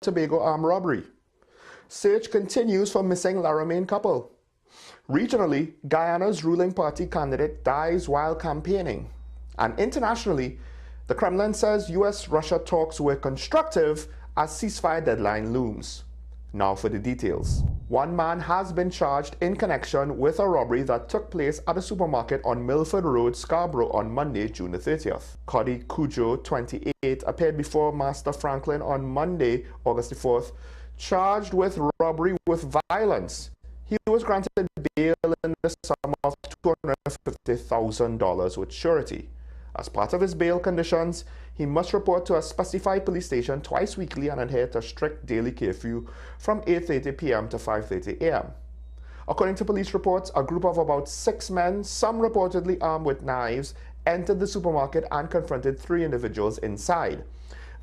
Tobago armed robbery. Search continues for missing Laramie couple. Regionally, Guyana's ruling party candidate dies while campaigning. And internationally, the Kremlin says US-Russia talks were constructive as ceasefire deadline looms. Now for the details. One man has been charged in connection with a robbery that took place at a supermarket on Milford Road, Scarborough on Monday, June the 30th. Cody Cujo, 28, appeared before Master Franklin on Monday, August the 4th, charged with robbery with violence. He was granted bail in the sum of $250,000 with surety. As part of his bail conditions, he must report to a specified police station twice weekly and adhere to strict daily curfew from 8:30 p.m. to 5:30 a.m. According to police reports, a group of about 6 men, some reportedly armed with knives, entered the supermarket and confronted 3 individuals inside.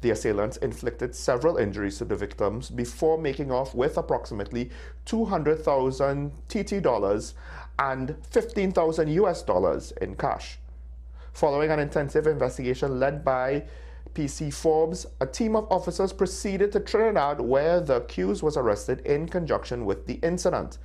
The assailants inflicted several injuries to the victims before making off with approximately 200,000 TT dollars and 15,000 US dollars in cash. Following an intensive investigation led by PC Forbes, a team of officers proceeded to Trinidad where the accused was arrested in conjunction with the incident.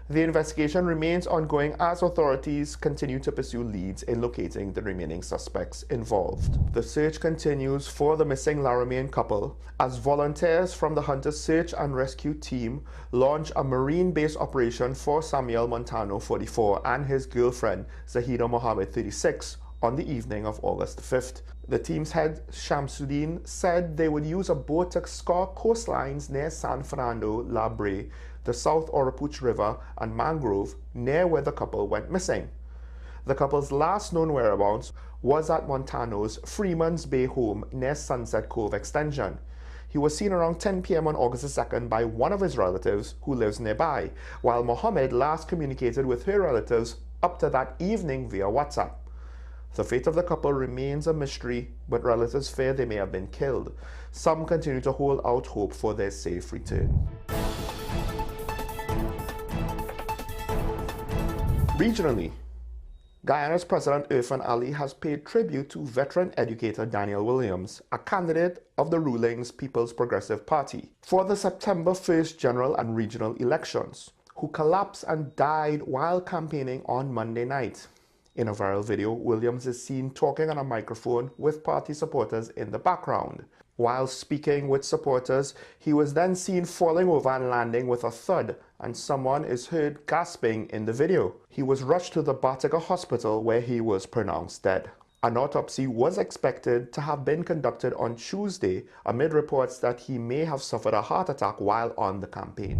The investigation remains ongoing as authorities continue to pursue leads in locating the remaining suspects involved. The search continues for the missing Laramie couple as volunteers from the Hunter Search and Rescue Team launch a marine-based operation for Samuel Montano, 44, and his girlfriend, Zahida Mohammed, 36, on the evening of August 5th. The team's head, Shamsuddin, said they would use a boat to scour coastlines near San Fernando, La Brea, the South Oropouche River, and Mangrove, near where the couple went missing. The couple's last known whereabouts was at Montano's Freeman's Bay home near Sunset Cove Extension. He was seen around 10 p.m. on August 2nd by one of his relatives who lives nearby, while Mohammed last communicated with her relatives up to that evening via WhatsApp. The fate of the couple remains a mystery, but relatives fear they may have been killed. Some continue to hold out hope for their safe return. Regionally, Guyana's President Irfan Ali has paid tribute to veteran educator Daniel Williams, a candidate of the ruling's People's Progressive Party, for the September 1st general and regional elections, who collapsed and died while campaigning on Monday night. In a viral video, Williams is seen talking on a microphone with party supporters in the background. While speaking with supporters, he was then seen falling over and landing with a thud, and someone is heard gasping in the video. He was rushed to the Bartiga Hospital where he was pronounced dead. An autopsy was expected to have been conducted on Tuesday amid reports that he may have suffered a heart attack while on the campaign.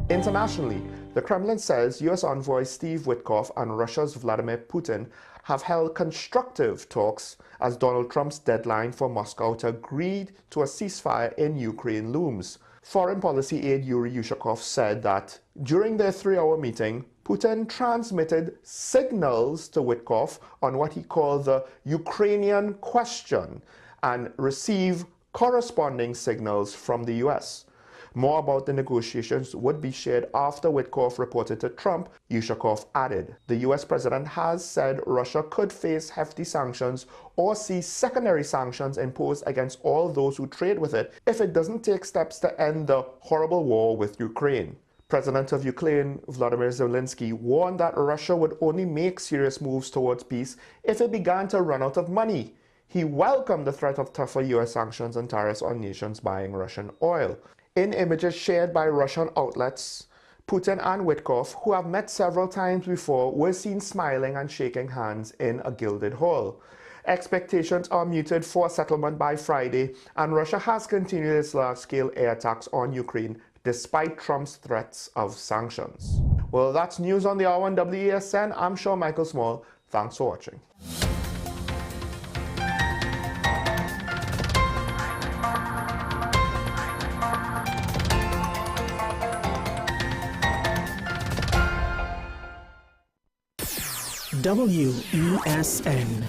Internationally, the Kremlin says U.S. envoy Steve Witkoff and Russia's Vladimir Putin have held constructive talks as Donald Trump's deadline for Moscow to agree to a ceasefire in Ukraine looms. Foreign policy aide Yuri Yushakov said that during their 3-hour meeting, Putin transmitted signals to Witkoff on what he called the Ukrainian question and received corresponding signals from the U.S. More about the negotiations would be shared after Witkoff reported to Trump, Yushakov added. The US president has said Russia could face hefty sanctions or see secondary sanctions imposed against all those who trade with it if it doesn't take steps to end the horrible war with Ukraine. President of Ukraine, Volodymyr Zelensky, warned that Russia would only make serious moves towards peace if it began to run out of money. He welcomed the threat of tougher US sanctions and tariffs on nations buying Russian oil. In images shared by Russian outlets, Putin and Witkoff, who have met several times before, were seen smiling and shaking hands in a gilded hall. Expectations are muted for a settlement by Friday, and Russia has continued its large-scale air attacks on Ukraine despite Trump's threats of sanctions. Well, that's news on the hour on WESN. I'm Sean Michael Small. Thanks for watching. WESN.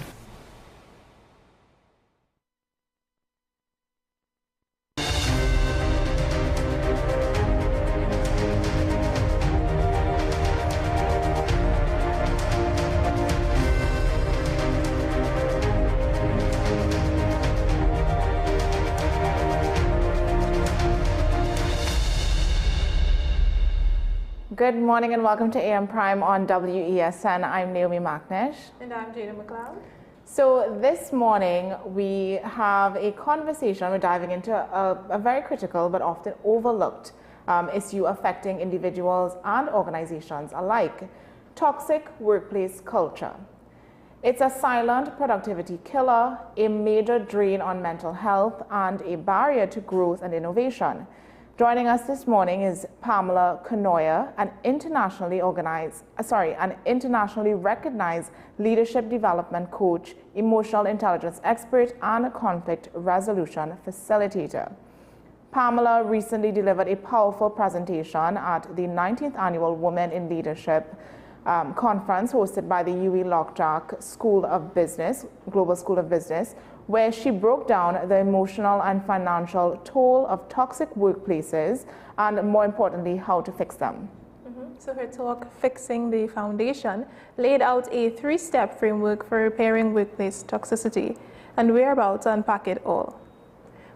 Good morning and welcome to AM Prime on WESN. I'm Naomi McNish. And I'm Jada McLeod. So this morning we have a conversation. We're diving into a very critical but often overlooked issue affecting individuals and organizations alike: toxic workplace culture. It's a silent productivity killer, a major drain on mental health, and a barrier to growth and innovation. Joining us this morning is Pamela Kanoya, an internationally recognized leadership development coach, emotional intelligence expert, and a conflict resolution facilitator. Pamela recently delivered a powerful presentation at the 19th Annual Women in Leadership conference hosted by the UWI Lockjack School of Business, Global School of Business, where she broke down the emotional and financial toll of toxic workplaces and, more importantly, how to fix them. So her talk, Fixing the Foundation, laid out a 3-step framework for repairing workplace toxicity, and we're about to unpack it all.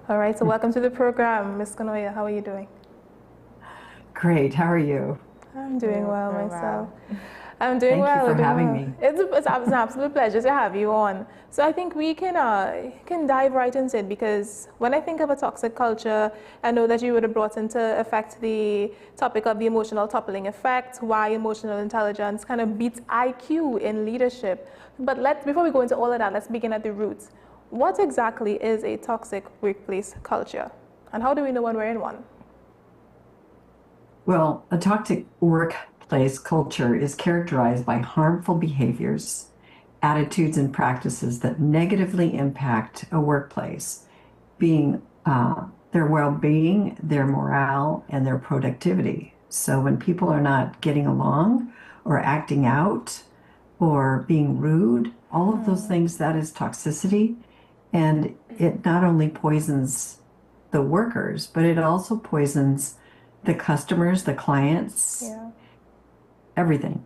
All right, so welcome to the program, Ms. Kanoya. How are you doing? Great, how are you? I'm doing well myself. I'm doing well. Thank you for having me. It's an absolute pleasure to have you on. So I think we can dive right into it, because when I think of a toxic culture, I know that you would have brought into effect the topic of the emotional toppling effect, why emotional intelligence kind of beats IQ in leadership. But before we go into all of that, let's begin at the roots. What exactly is a toxic workplace culture, and how do we know when we're in one? Well, a toxic workplace culture is characterized by harmful behaviors, attitudes, and practices that negatively impact a workplace, being their well-being, their morale, and their productivity. So when people are not getting along or acting out or being rude, all of those things, that is toxicity. And it not only poisons the workers, but it also poisons the customers, the clients, everything.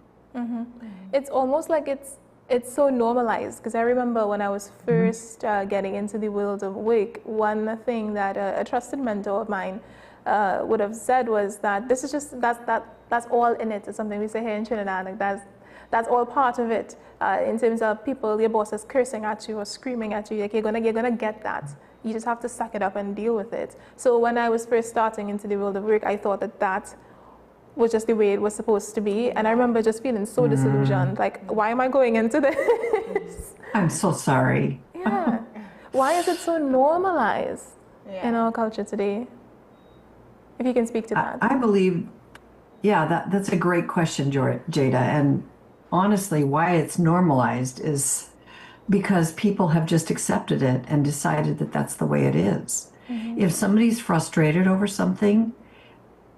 It's almost like it's so normalized, because I remember when I was first getting into the world of work, one thing that a trusted mentor of mine would have said was that this is just that's all in it. It's something we say here in Trinidad, like that's all part of it. In terms of people, your boss is cursing at you or screaming at you, like you're gonna get that. You just have to suck it up and deal with it. So when I was first starting into the world of work, I thought that was just the way it was supposed to be. And I remember just feeling so disillusioned, like, why am I going into this? I'm so sorry. Yeah. Why is it so normalized in our culture today? If you can speak to that. I believe, that's a great question, Jada. And honestly, why it's normalized is because people have just accepted it and decided that that's the way it is. If somebody's frustrated over something,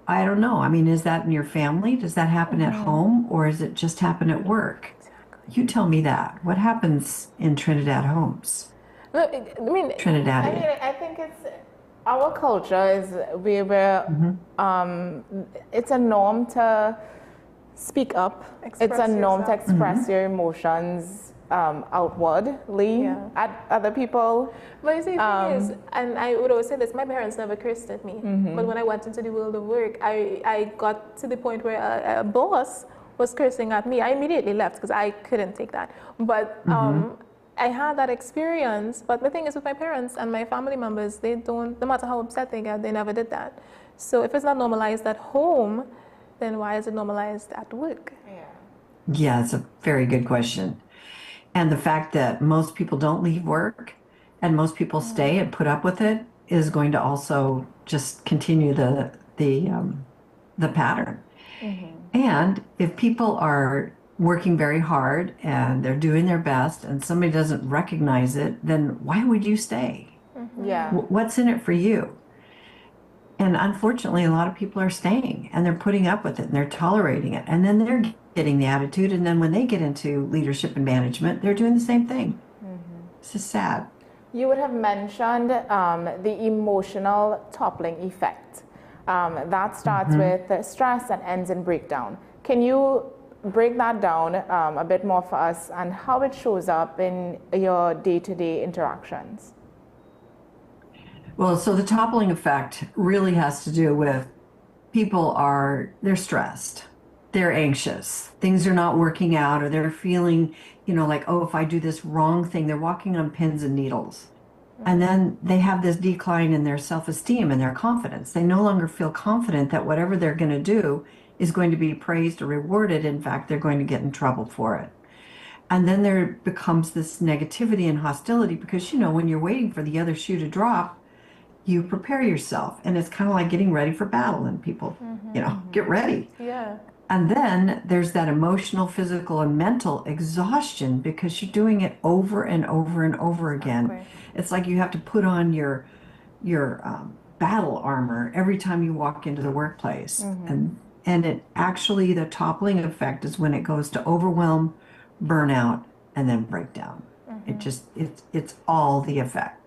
I don't know. I mean, is that in your family? Does that happen at home, or does it just happen at work? Exactly. You tell me that. What happens in Trinidad homes? Look, I think it's our culture is it's a norm to speak up. It's a norm to express your emotions outwardly at other people. But you see, the thing is, and I would always say this, my parents never cursed at me. But when I went into the world of work, I got to the point where a boss was cursing at me. I immediately left because I couldn't take that. But I had that experience. But the thing is, with my parents and my family members, they don't, no matter how upset they get, they never did that. So if it's not normalized at home, then why is it normalized at work? Yeah, it's a very good question. And the fact that most people don't leave work and most people stay and put up with it is going to also just continue the pattern. And if people are working very hard and they're doing their best and somebody doesn't recognize it, then why would you stay? What's in it for you? And unfortunately, a lot of people are staying and they're putting up with it and they're tolerating it. And then they're getting the attitude. And then when they get into leadership and management, they're doing the same thing. It's just sad. You would have mentioned the emotional toppling effect. That starts with stress and ends in breakdown. Can you break that down a bit more for us and how it shows up in your day-to-day interactions? Well, so the toppling effect really has to do with they're stressed. they're anxious. Things are not working out, or they're feeling, like, oh, if I do this wrong thing, they're walking on pins and needles. And then they have this decline in their self-esteem and their confidence. They no longer feel confident that whatever they're going to do is going to be praised or rewarded. In fact, they're going to get in trouble for it. And then there becomes this negativity and hostility because, when you're waiting for the other shoe to drop, you prepare yourself. And it's kind of like getting ready for battle, and people, get ready. Yeah. And then there's that emotional, physical, and mental exhaustion because you're doing it over and over and over again. Exactly. It's like you have to put on your battle armor every time you walk into the workplace. And it actually, the toppling effect is when it goes to overwhelm, burnout, and then breakdown. It's all the effect.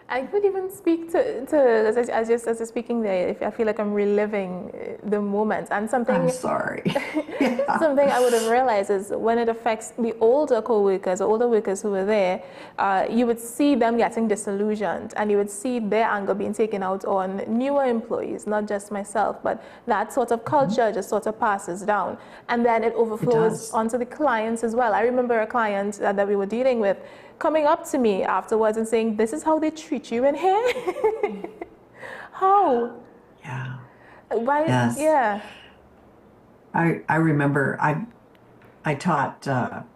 I could even speak to as you're speaking there, if I feel like I'm reliving the moment, and something. I'm sorry. Yeah. Something I would have realized is when it affects the older co-workers or older workers who were there, you would see them getting disillusioned, and you would see their anger being taken out on newer employees, not just myself, but that sort of culture just sort of passes down, and then it overflows onto the clients as well. I remember a client that we were dealing with coming up to me afterwards and saying, "This is how they treat you in here?" How? Yeah. Why? Yes. Yeah. I remember I taught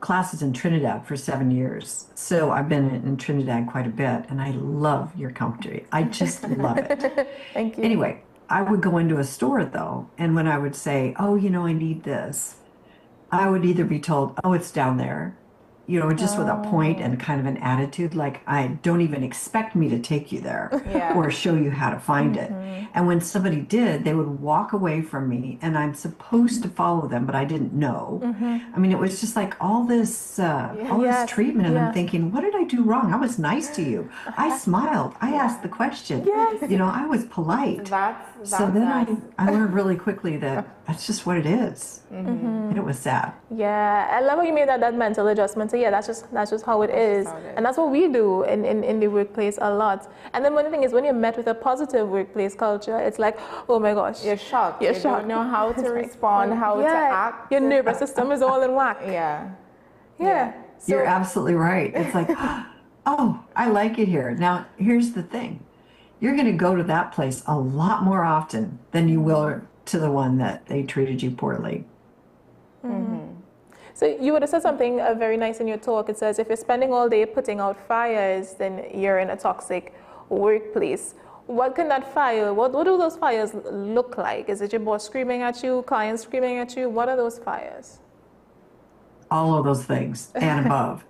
classes in Trinidad for 7 years. So I've been in Trinidad quite a bit, and I love your country. I just love it. Thank you. Anyway, I would go into a store though, and when I would say, "Oh, I need this," I would either be told, "Oh, it's down there," just with a point and kind of an attitude like, I don't even expect me to take you there or show you how to find it. And when somebody did, they would walk away from me, and I'm supposed to follow them, but I didn't know. I mean, it was just like all this treatment, and I'm thinking, what did I do wrong? I was nice to you. I smiled. I asked the question. I was polite. So then I learned really quickly that that's just what it is. And it was sad. Yeah, I love how you made that mental adjustment. So yeah, that's just how it is. And that's what we do in the workplace a lot. And then one thing is, when you're met with a positive workplace culture, it's like, oh my gosh. You're shocked. You don't know how to respond, how to act. Your nervous system is all in whack. Yeah. So, you're absolutely right. It's like, oh, I like it here. Now, here's the thing. You're going to go to that place a lot more often than you will to the one that they treated you poorly. So you would have said something very nice in your talk. It says, if you're spending all day putting out fires, then you're in a toxic workplace. What can that fire, what do those fires look like? Is it your boss screaming at you, clients screaming at you? What are those fires? All of those things and above.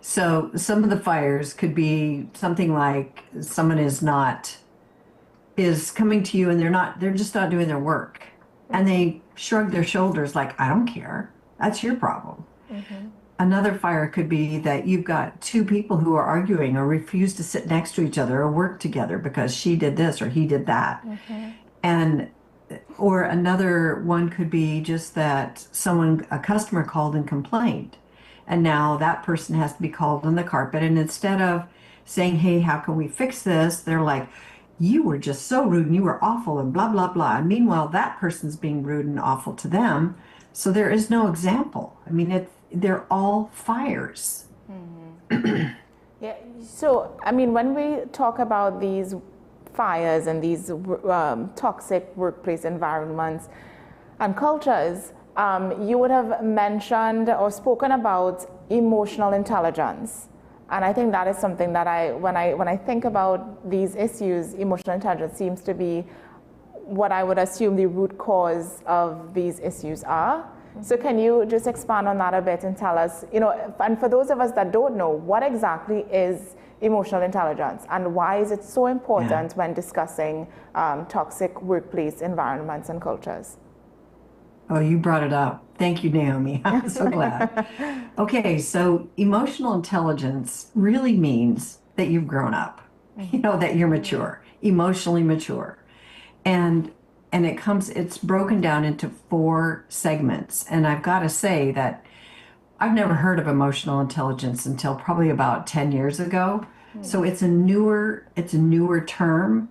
So some of the fires could be something like someone is coming to you and they're just not doing their work. And they shrug their shoulders like, I don't care. That's your problem. Another fire could be that you've got two people who are arguing or refuse to sit next to each other or work together because she did this or he did that. Or another one could be just that a customer called and complained. And now that person has to be called on the carpet. And instead of saying, hey, how can we fix this? They're like, you were just so rude and you were awful and blah, blah, blah. And meanwhile, that person's being rude and awful to them. So there is no example. I mean, they're all fires. Yeah. So, I mean, when we talk about these fires and these toxic workplace environments and cultures, you would have mentioned or spoken about emotional intelligence. And I think that is something that when I think about these issues, emotional intelligence seems to be what I would assume the root cause of these issues are. So can you just expand on that a bit and tell us, and for those of us that don't know, what exactly is emotional intelligence and why is it so important when discussing toxic workplace environments and cultures? Oh, you brought it up. Thank you, Naomi. I'm so glad. Okay, so emotional intelligence really means that you've grown up, that you're mature, emotionally mature. And it's broken down into 4 segments. And I've got to say that I've never heard of emotional intelligence until probably about 10 years ago. So it's a newer term,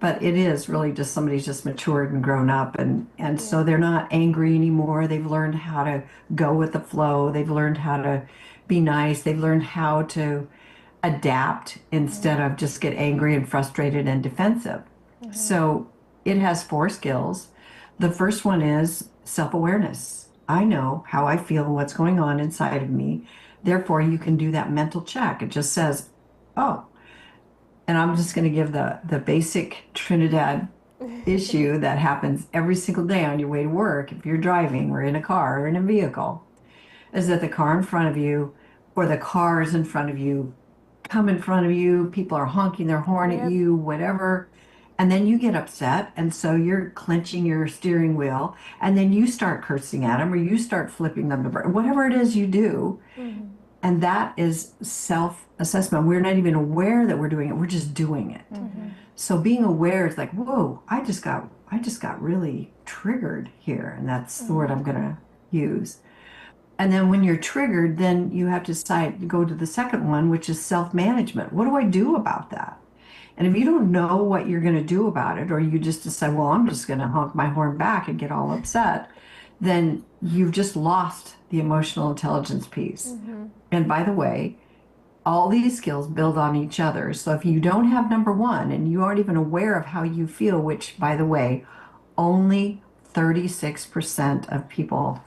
but it is really just somebody's just matured and grown up, and so they're not angry anymore. They've learned how to go with the flow. They've learned how to be nice. They've learned how to adapt instead of just get angry and frustrated and defensive. So it has 4 skills. The first one is self-awareness. I know how I feel and what's going on inside of me. Therefore, you can do that mental check. It just says, oh, and I'm just going to give the basic Trinidad issue that happens every single day on your way to work, if you're driving or in a car or in a vehicle, is that the car in front of you or the cars in front of you come in front of you, people are honking their horn at you, whatever, and then you get upset, and so you're clenching your steering wheel, and then you start cursing at them or you start flipping them to whatever it is you do. And that is self-assessment. We're not even aware that we're doing it. We're just doing it. So being aware is like, whoa, I just got really triggered here. And that's the word I'm going to use. And then when you're triggered, then you have to decide to go to the second one, which is self-management. What do I do about that? And if you don't know what you're going to do about it, or you just decide, well, I'm just going to honk my horn back and get all upset, then you've just lost the emotional intelligence piece. And by the way, all these skills build on each other. So if you don't have number 1 and you aren't even aware of how you feel, which, by the way, only 36% of people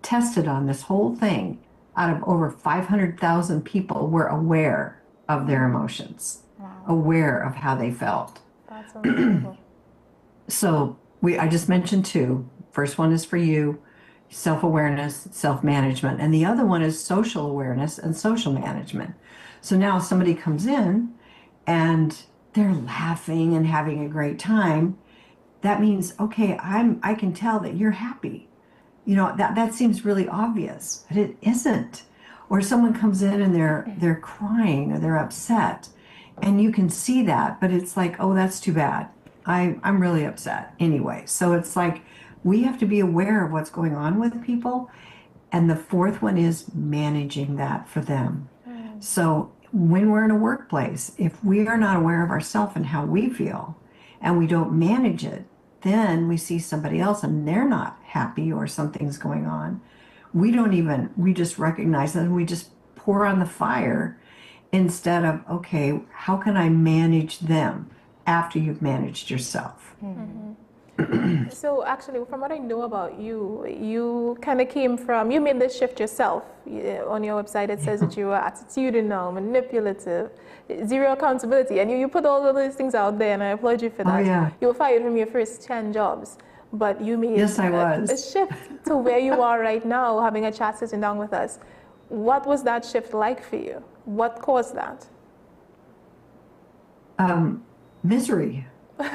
tested on this whole thing out of over 500,000 people were aware of their emotions, aware of how they felt. That's unbelievable. So I just mentioned 2. First one is for you, self-awareness, self-management. And the other one is social awareness and social management. So now somebody comes in and they're laughing and having a great time. That means, okay, I can tell that you're happy. You know, that seems really obvious, but it isn't. Or someone comes in and they're crying or they're upset, and you can see that, but it's like, oh, that's too bad. I'm really upset anyway. So it's like, we have to be aware of what's going on with people. And the fourth one is managing that for them. So when we're in a workplace, if we are not aware of ourselves and how we feel, and we don't manage it, then we see somebody else and they're not happy or something's going on. We just recognize it and we just pour on the fire instead of, okay, how can I manage them after you've managed yourself? So actually, from what I know about you, you kind of came from, you made this shift yourself. On your website, it says that you were attitudinal, manipulative, zero accountability, and you put all of these things out there, and I applaud you for that. Oh, yeah. You were fired from your first 10 jobs, but you made Yes, I was. a shift to where you are right now, having a chat, sitting down with us. What was that shift like for you? What caused that? Misery.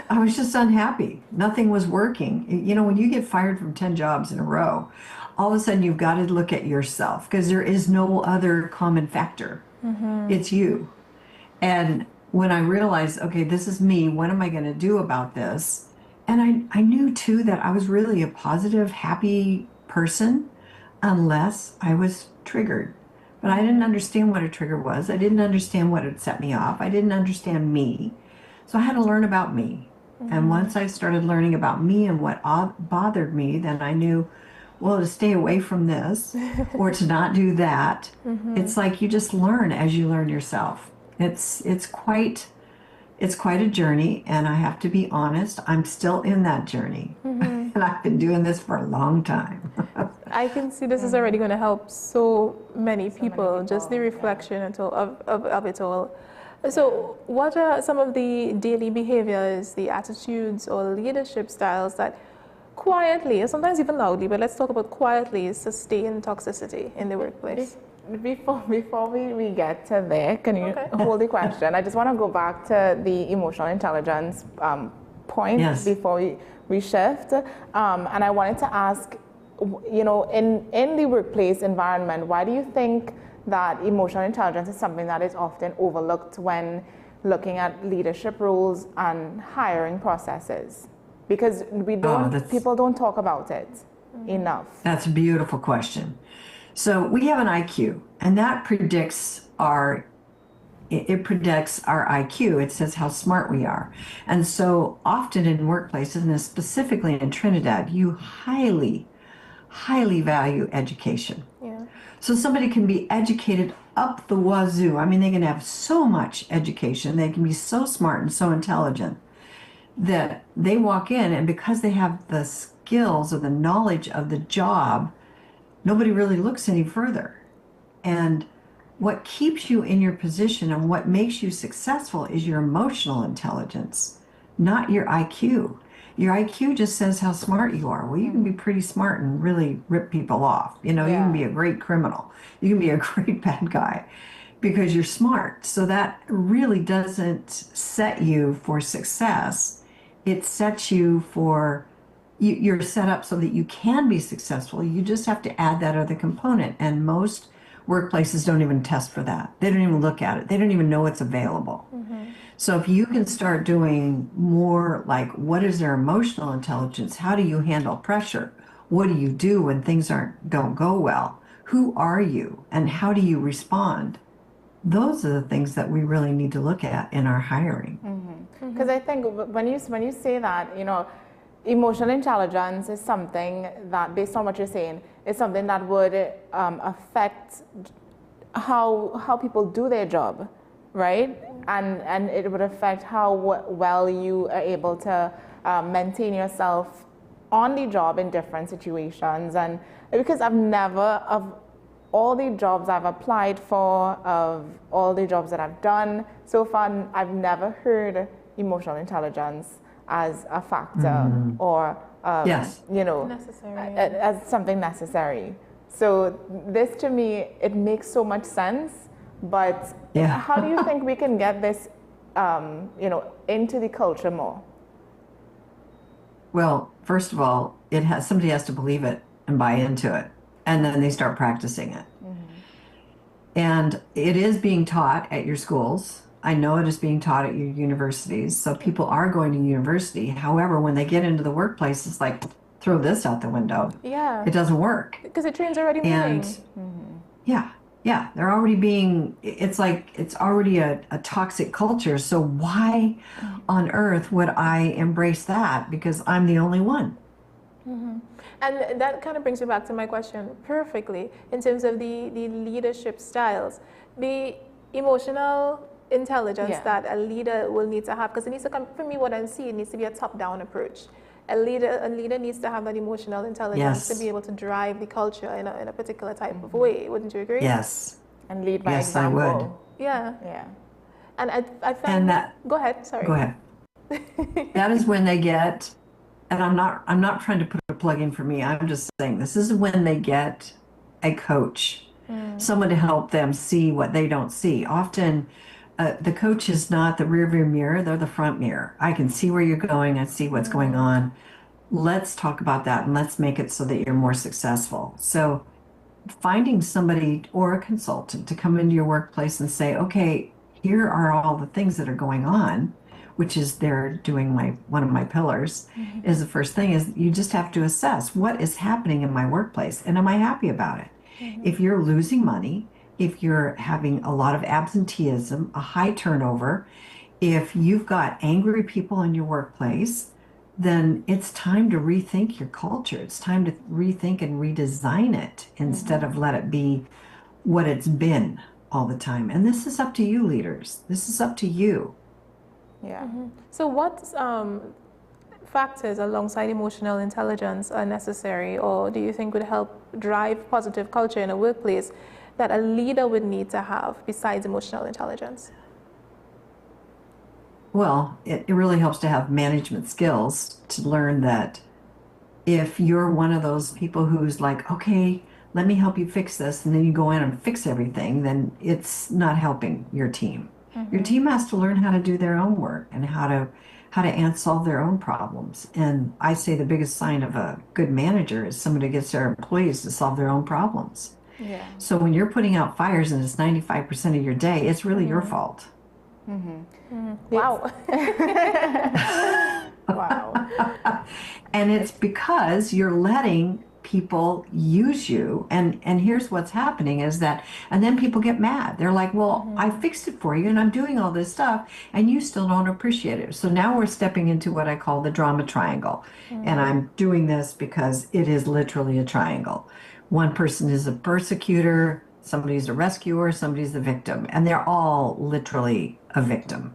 I was just unhappy. Nothing was working. You know, when you get fired from 10 jobs in a row, all of a sudden you've got to look at yourself because there is no other common factor. It's you. And when I realized, okay, this is me, what am I going to do about this? And I knew too that I was really a positive, happy person unless I was triggered. But I didn't understand what a trigger was. I didn't understand what had set me off. I didn't understand me. So I had to learn about me. And once I started learning about me and what bothered me, then I knew, well, to stay away from this or to not do that. It's like you just learn as you learn yourself. It's quite a journey, and I have to be honest, I'm still in that journey. And I've been doing this for a long time. I can see this is already going to help so many people, just the reflection of it all. So what are some of the daily behaviors, the attitudes or leadership styles that quietly, or sometimes even loudly, but let's talk about quietly, sustain toxicity in the workplace? Before we get to there, can you hold the question? I just want to go back to the emotional intelligence point before we shift. And I wanted to ask, you know, in the workplace environment, why do you think that emotional intelligence is something that is often overlooked when looking at leadership roles and hiring processes? Because people don't talk about it enough. That's a beautiful question. So we have an IQ, and that predicts our it predicts our IQ. It says how smart we are. And so often in workplaces, and specifically in Trinidad, you highly, highly value education. Yeah. So somebody can be educated up the wazoo. I mean, they can have so much education. They can be so smart and so intelligent that they walk in, and because they have the skills or the knowledge of the job, nobody really looks any further. And what keeps you in your position and what makes you successful is your emotional intelligence, not your IQ. Your IQ just says how smart you are. Well, you can be pretty smart and really rip people off. You know, you can be a great criminal. You can be a great bad guy because you're smart. So that really doesn't set you for success. It sets you for, you're set up so that you can be successful. You just have to add that other component. And most workplaces don't even test for that. They don't even look at it. They don't even know it's available. So if you can start doing more like, what is their emotional intelligence? How do you handle pressure? What do you do when things don't go well? Who are you and how do you respond? Those are the things that we really need to look at in our hiring. Because I think when you say that, you know, emotional intelligence is something that, based on what you're saying, is something that would affect how people do their job, right? And it would affect how well you are able to maintain yourself on the job in different situations. And because of all the jobs I've applied for, of all the jobs that I've done so far, I've never heard emotional intelligence as a factor or you know, Necessary. as something necessary. So this, to me, it makes so much sense. But how do you think we can get this, you know, into the culture more? Well, first of all, somebody has to believe it and buy into it, and then they start practicing it. And it is being taught at your schools. I know it is being taught at your universities. So people are going to university. However, when they get into the workplace, it's like, throw this out the window. Yeah. It doesn't work. Because the train's already moving. And yeah, they're already being, it's like, it's already a toxic culture. So why on earth would I embrace that? Because I'm the only one. And that kind of brings me back to my question perfectly in terms of the leadership styles. The emotional intelligence that a leader will need to have, because it needs to come, for me, what I see, it needs to be a top-down approach. A leader needs to have that emotional intelligence to be able to drive the culture in a particular type of way. Wouldn't you agree? Yes. And lead by example. I would. Yeah. And I find that. Go ahead. Sorry. Go ahead. That is when they get, and I'm not trying to put a plug in for me. I'm just saying this is when they get a coach, someone to help them see what they don't see. Often. The coach is not the rearview mirror, they're the front mirror. I can see where you're going, I see what's going on. Let's talk about that and let's make it so that you're more successful. So finding somebody or a consultant to come into your workplace and say, okay, here are all the things that are going on, which is they're doing one of my pillars, is the first thing is you just have to assess what is happening in my workplace and am I happy about it? If you're losing money, if you're having a lot of absenteeism, a high turnover, if you've got angry people in your workplace, then it's time to rethink your culture. It's time to rethink and redesign it instead of let it be what it's been all the time. And this is up to you, leaders. This is up to you. Yeah. So what factors alongside emotional intelligence are necessary, or do you think would help drive positive culture in a workplace that a leader would need to have besides emotional intelligence? Well, it really helps to have management skills to learn that if you're one of those people who's like, okay, let me help you fix this, and then you go in and fix everything, then it's not helping your team. Your team has to learn how to do their own work and how to solve their own problems. And I say the biggest sign of a good manager is somebody who gets their employees to solve their own problems. Yeah. So when you're putting out fires and it's 95% of your day, it's really your fault. Wow. Wow. And it's because you're letting people use you. And here's what's happening is that, and then people get mad. They're like, well, I fixed it for you and I'm doing all this stuff and you still don't appreciate it. So now we're stepping into what I call the drama triangle. And I'm doing this because it is literally a triangle. One person is a persecutor, somebody's a rescuer, somebody's the victim, and they're all literally a victim.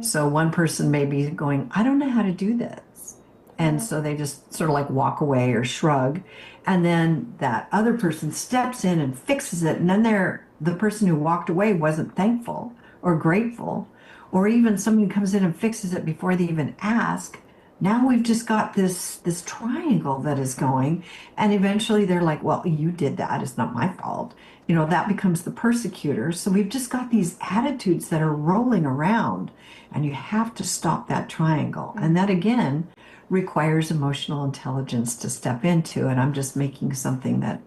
So one person may be going, I don't know how to do this. And so they just sort of like walk away or shrug. And then that other person steps in and fixes it. And then the person who walked away wasn't thankful or grateful, or even somebody comes in and fixes it before they even ask. Now we've just got this triangle that is going. And eventually they're like, well, you did that. It's not my fault. You know, that becomes the persecutor. So we've just got these attitudes that are rolling around, and you have to stop that triangle. And that again requires emotional intelligence to step into. And I'm just making something that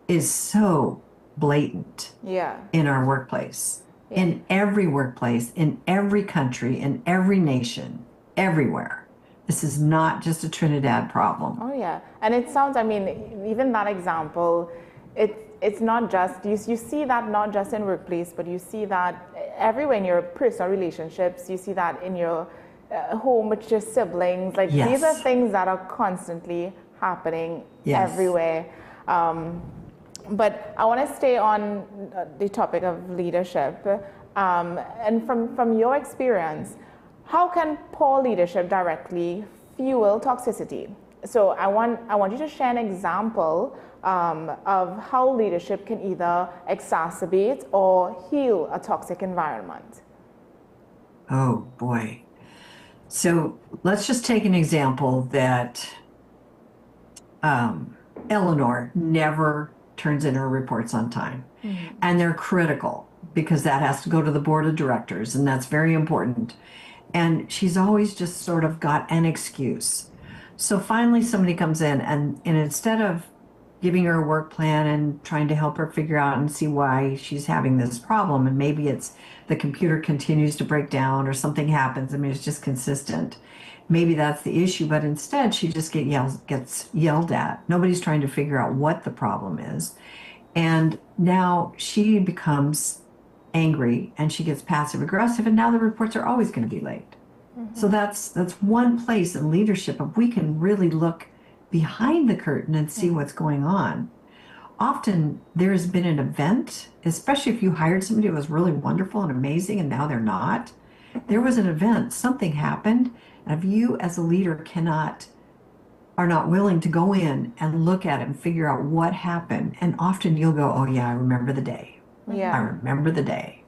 is so blatant in our workplace, in every workplace, in every country, in every nation, everywhere. This is not just a Trinidad problem. Oh yeah, and it sounds, I mean, even that example, it's not just, you see that not just in workplace, but you see that everywhere in your personal relationships. You see that in your home with your siblings. Like these are things that are constantly happening everywhere. But I want to stay on the topic of leadership. And from your experience, how can poor leadership directly fuel toxicity? So I want you to share an example of how leadership can either exacerbate or heal a toxic environment. Oh boy. So let's just take an example that Eleanor never turns in her reports on time. And they're critical because that has to go to the board of directors, and that's very important. And she's always just sort of got an excuse. So finally somebody comes in and instead of giving her a work plan and trying to help her figure out and see why she's having this problem, and maybe it's the computer continues to break down or something happens. I mean, it's just consistent. Maybe that's the issue, but instead she just gets yelled at. Nobody's trying to figure out what the problem is. And now she becomes angry and she gets passive aggressive, and now the reports are always going to be late. So that's one place in leadership of we can really look behind the curtain and see what's going on. Often there has been an event, especially if you hired somebody who was really wonderful and amazing and now they're not. There was an event, something happened, and if you as a leader are not willing to go in and look at it and figure out what happened, and often you'll go, oh yeah, I remember the day. I remember the day.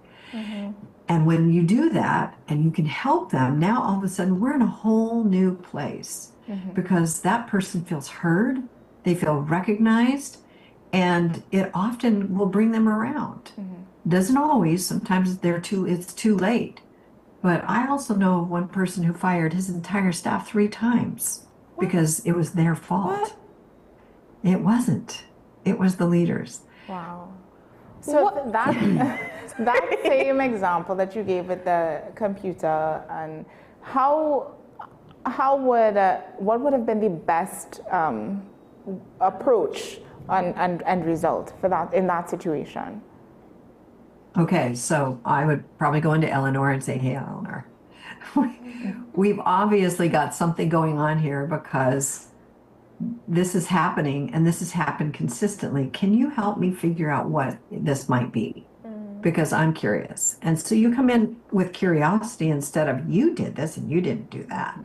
And when you do that and you can help them, now all of a sudden we're in a whole new place because that person feels heard, they feel recognized, and it often will bring them around. Doesn't always, sometimes it's too late. But I also know of one person who fired his entire staff 3 times because it was their fault. It wasn't. It was the leaders. What? So that same example that you gave with the computer, and what would have been the best approach and result for that in that situation? Okay, so I would probably go into Eleanor and say, hey, Eleanor, we've obviously got something going on here because this is happening and this has happened consistently. Can you help me figure out what this might be? Because I'm curious. And so you come in with curiosity instead of you did this and you didn't do that.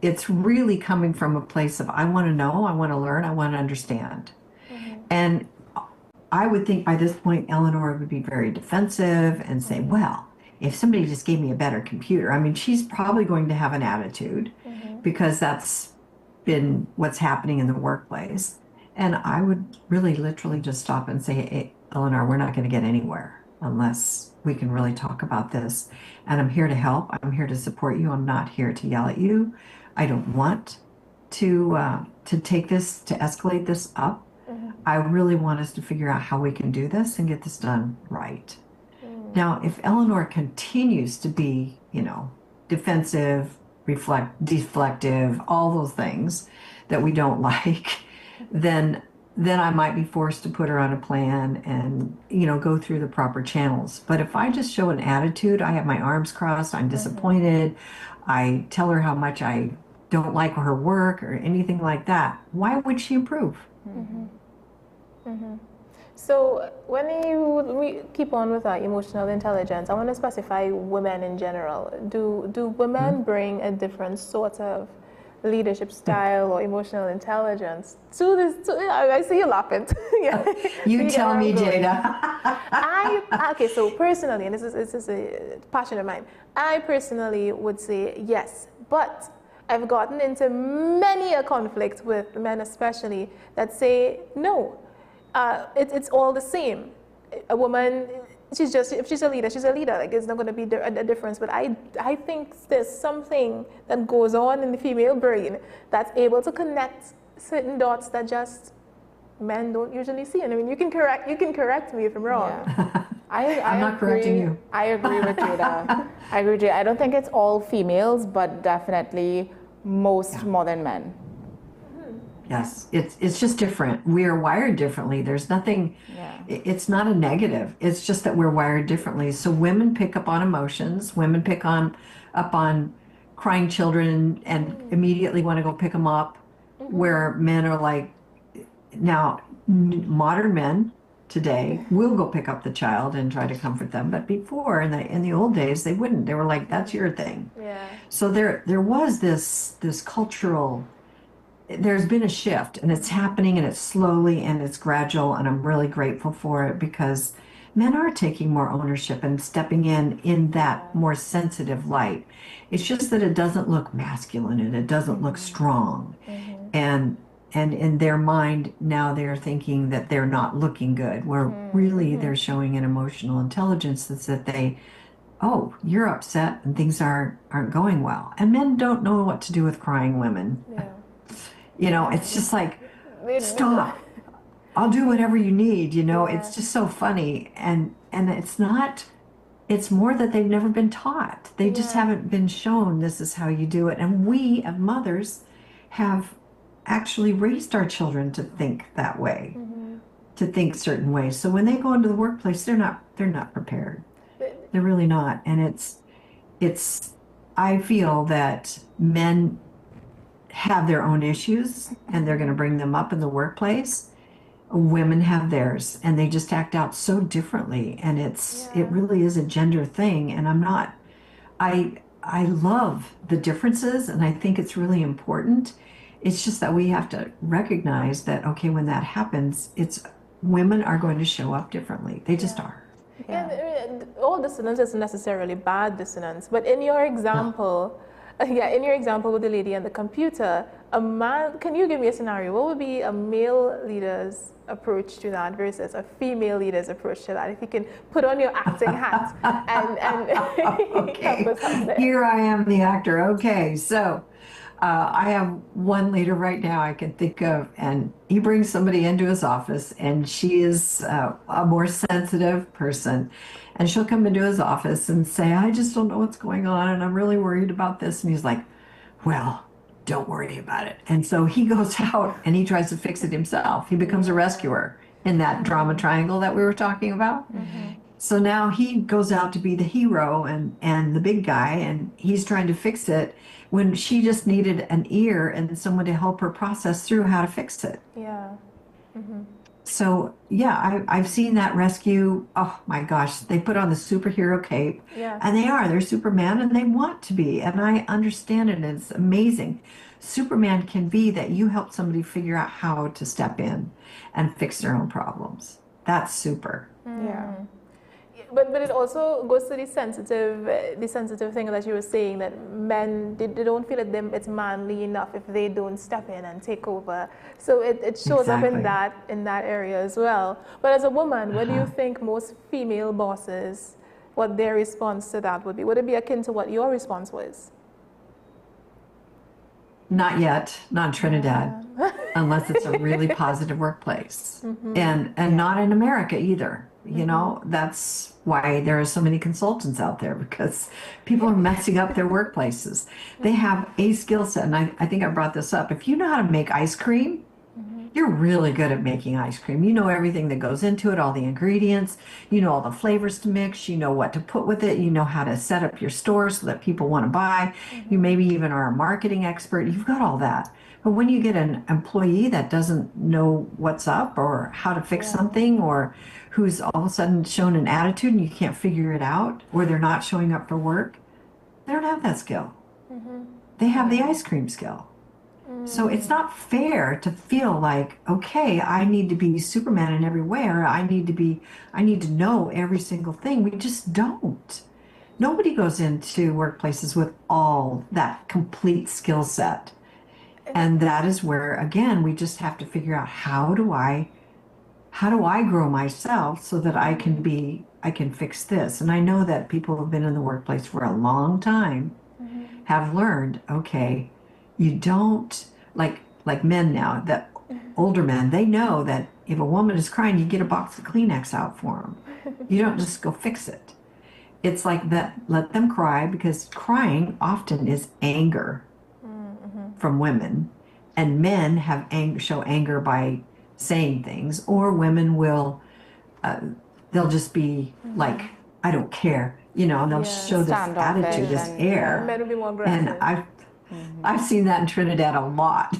It's really coming from a place of I want to know, I want to learn, I want to understand. And I would think by this point, Eleanor would be very defensive and say, well, if somebody just gave me a better computer, I mean, she's probably going to have an attitude because that's been what's happening in the workplace. And I would really literally just stop and say, hey, Eleanor, we're not going to get anywhere unless we can really talk about this. And I'm here to help. I'm here to support you. I'm not here to yell at you. I don't want to take this, to escalate this up. I really want us to figure out how we can do this and get this done right. Now, if Eleanor continues to be, defensive, deflective, all those things that we don't like, then I might be forced to put her on a plan and, go through the proper channels. But if I just show an attitude, I have my arms crossed, I'm disappointed, I tell her how much I don't like her work or anything like that, why would she improve? So when we keep on with our emotional intelligence, I want to specify women in general. Do women bring a different sort of leadership style or emotional intelligence to this? I see you laughing. Yeah. You tell me, Jada. Okay, so personally, and this is a passion of mine, I personally would say yes, but I've gotten into many a conflict with men especially that say no. It's all the same. A woman, if she's a leader, she's a leader. Like, it's not going to be a difference. But I think there's something that goes on in the female brain that's able to connect certain dots that just men don't usually see. And I mean, you can correct me if I'm wrong. Yeah. I'm not correcting you. I agree with Jada. I agree with Jada. I don't think it's all females, but definitely most more than men. Yes, it's just different. We are wired differently. There's nothing, it's not a negative. It's just that we're wired differently. So women pick up on emotions. Women pick up on crying children and immediately want to go pick them up, where men are like, now modern men today will go pick up the child and try to comfort them. But before, in the old days, they wouldn't. They were like, that's your thing. Yeah. So there was this cultural, there's been a shift, and it's happening, and it's slowly and it's gradual, and I'm really grateful for it, because men are taking more ownership and stepping in that more sensitive light. It's just that it doesn't look masculine and it doesn't look strong. And in their mind now they're thinking that they're not looking good, where really they're showing an emotional intelligence that's that oh, you're upset and things aren't going well. And men don't know what to do with crying women. Yeah. It's just like, stop. I'll do whatever you need. It's just so funny. And it's more that they've never been taught. They just haven't been shown this is how you do it. And we, as mothers, have actually raised our children to think that way, to think certain ways. So when they go into the workplace, they're not prepared. They're really not. And I feel that men have their own issues and they're going to bring them up in the workplace. Women have theirs, and they just act out so differently. And it really is a gender thing. And I love the differences, and I think it's really important. It's just that we have to recognize that, okay, when that happens, women are going to show up differently. They just are. And all dissonance isn't necessarily bad dissonance, but in your example, in your example with the lady and the computer, a man, can you give me a scenario? What would be a male leader's approach to that versus a female leader's approach to that? If you can put on your acting hat and okay. help us out there. Here I am, the actor. Okay, so I have one leader right now I can think of, and he brings somebody into his office, and she is a more sensitive person. And she'll come into his office and say, I just don't know what's going on, and I'm really worried about this. And he's like, well, don't worry about it. And so he goes out and he tries to fix it himself. He becomes a rescuer in that drama triangle that we were talking about. So now he goes out to be the hero and the big guy, and he's trying to fix it when she just needed an ear and someone to help her process through how to fix it. Yeah. So yeah, I've seen that rescue. Oh my gosh, they put on the superhero cape, and they're Superman, and they want to be, and I understand it, and it's amazing. Superman can be that you help somebody figure out how to step in and fix their own problems. That's super. Yeah. But it also goes to the sensitive thing that you were saying, that men, they don't feel that it's manly enough if they don't step in and take over. So it shows up in that area as well. But as a woman, what do you think most female bosses, what their response to that would be? Would it be akin to what your response was? Not yet, not in Trinidad, unless it's a really positive workplace. And not in America either. That's why there are so many consultants out there, because people are messing up their workplaces. They have a skill set, and I think I brought this up. If you know how to make ice cream, you're really good at making ice cream. You know everything that goes into it, all the ingredients, you know all the flavors to mix, you know what to put with it, you know how to set up your store so that people want to buy. You maybe even are a marketing expert. You've got all that. But when you get an employee that doesn't know what's up or how to fix something, or who's all of a sudden shown an attitude and you can't figure it out, or they're not showing up for work, they don't have that skill. They have the ice cream skill. So it's not fair to feel like, okay, I need to be Superman in every way, or I need to know every single thing. We just don't. Nobody goes into workplaces with all that complete skill set. And that is where, again, we just have to figure out how do I grow myself so that I can fix this. And I know that people who have been in the workplace for a long time have learned, okay, you don't, like men now, that older men, they know that if a woman is crying, you get a box of Kleenex out for them. You don't just go fix it. It's like that, let them cry, because crying often is anger from women, and men have show anger by saying things, or women will, they'll just be like, I don't care, and they'll show this attitude, this air. Men will be more aggressive. And I've seen that in Trinidad a lot.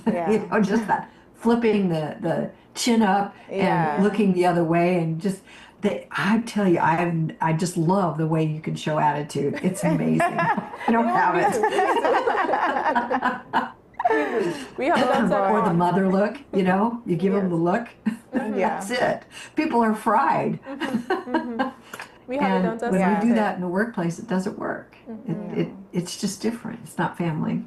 Just that flipping the chin up and looking the other way, and just I tell you, I just love the way you can show attitude. It's amazing. I don't have it. We have or the mother look, you give them the look. That's it. People are fried. We have and when we do that in the workplace, it doesn't work. It's just different. It's not family.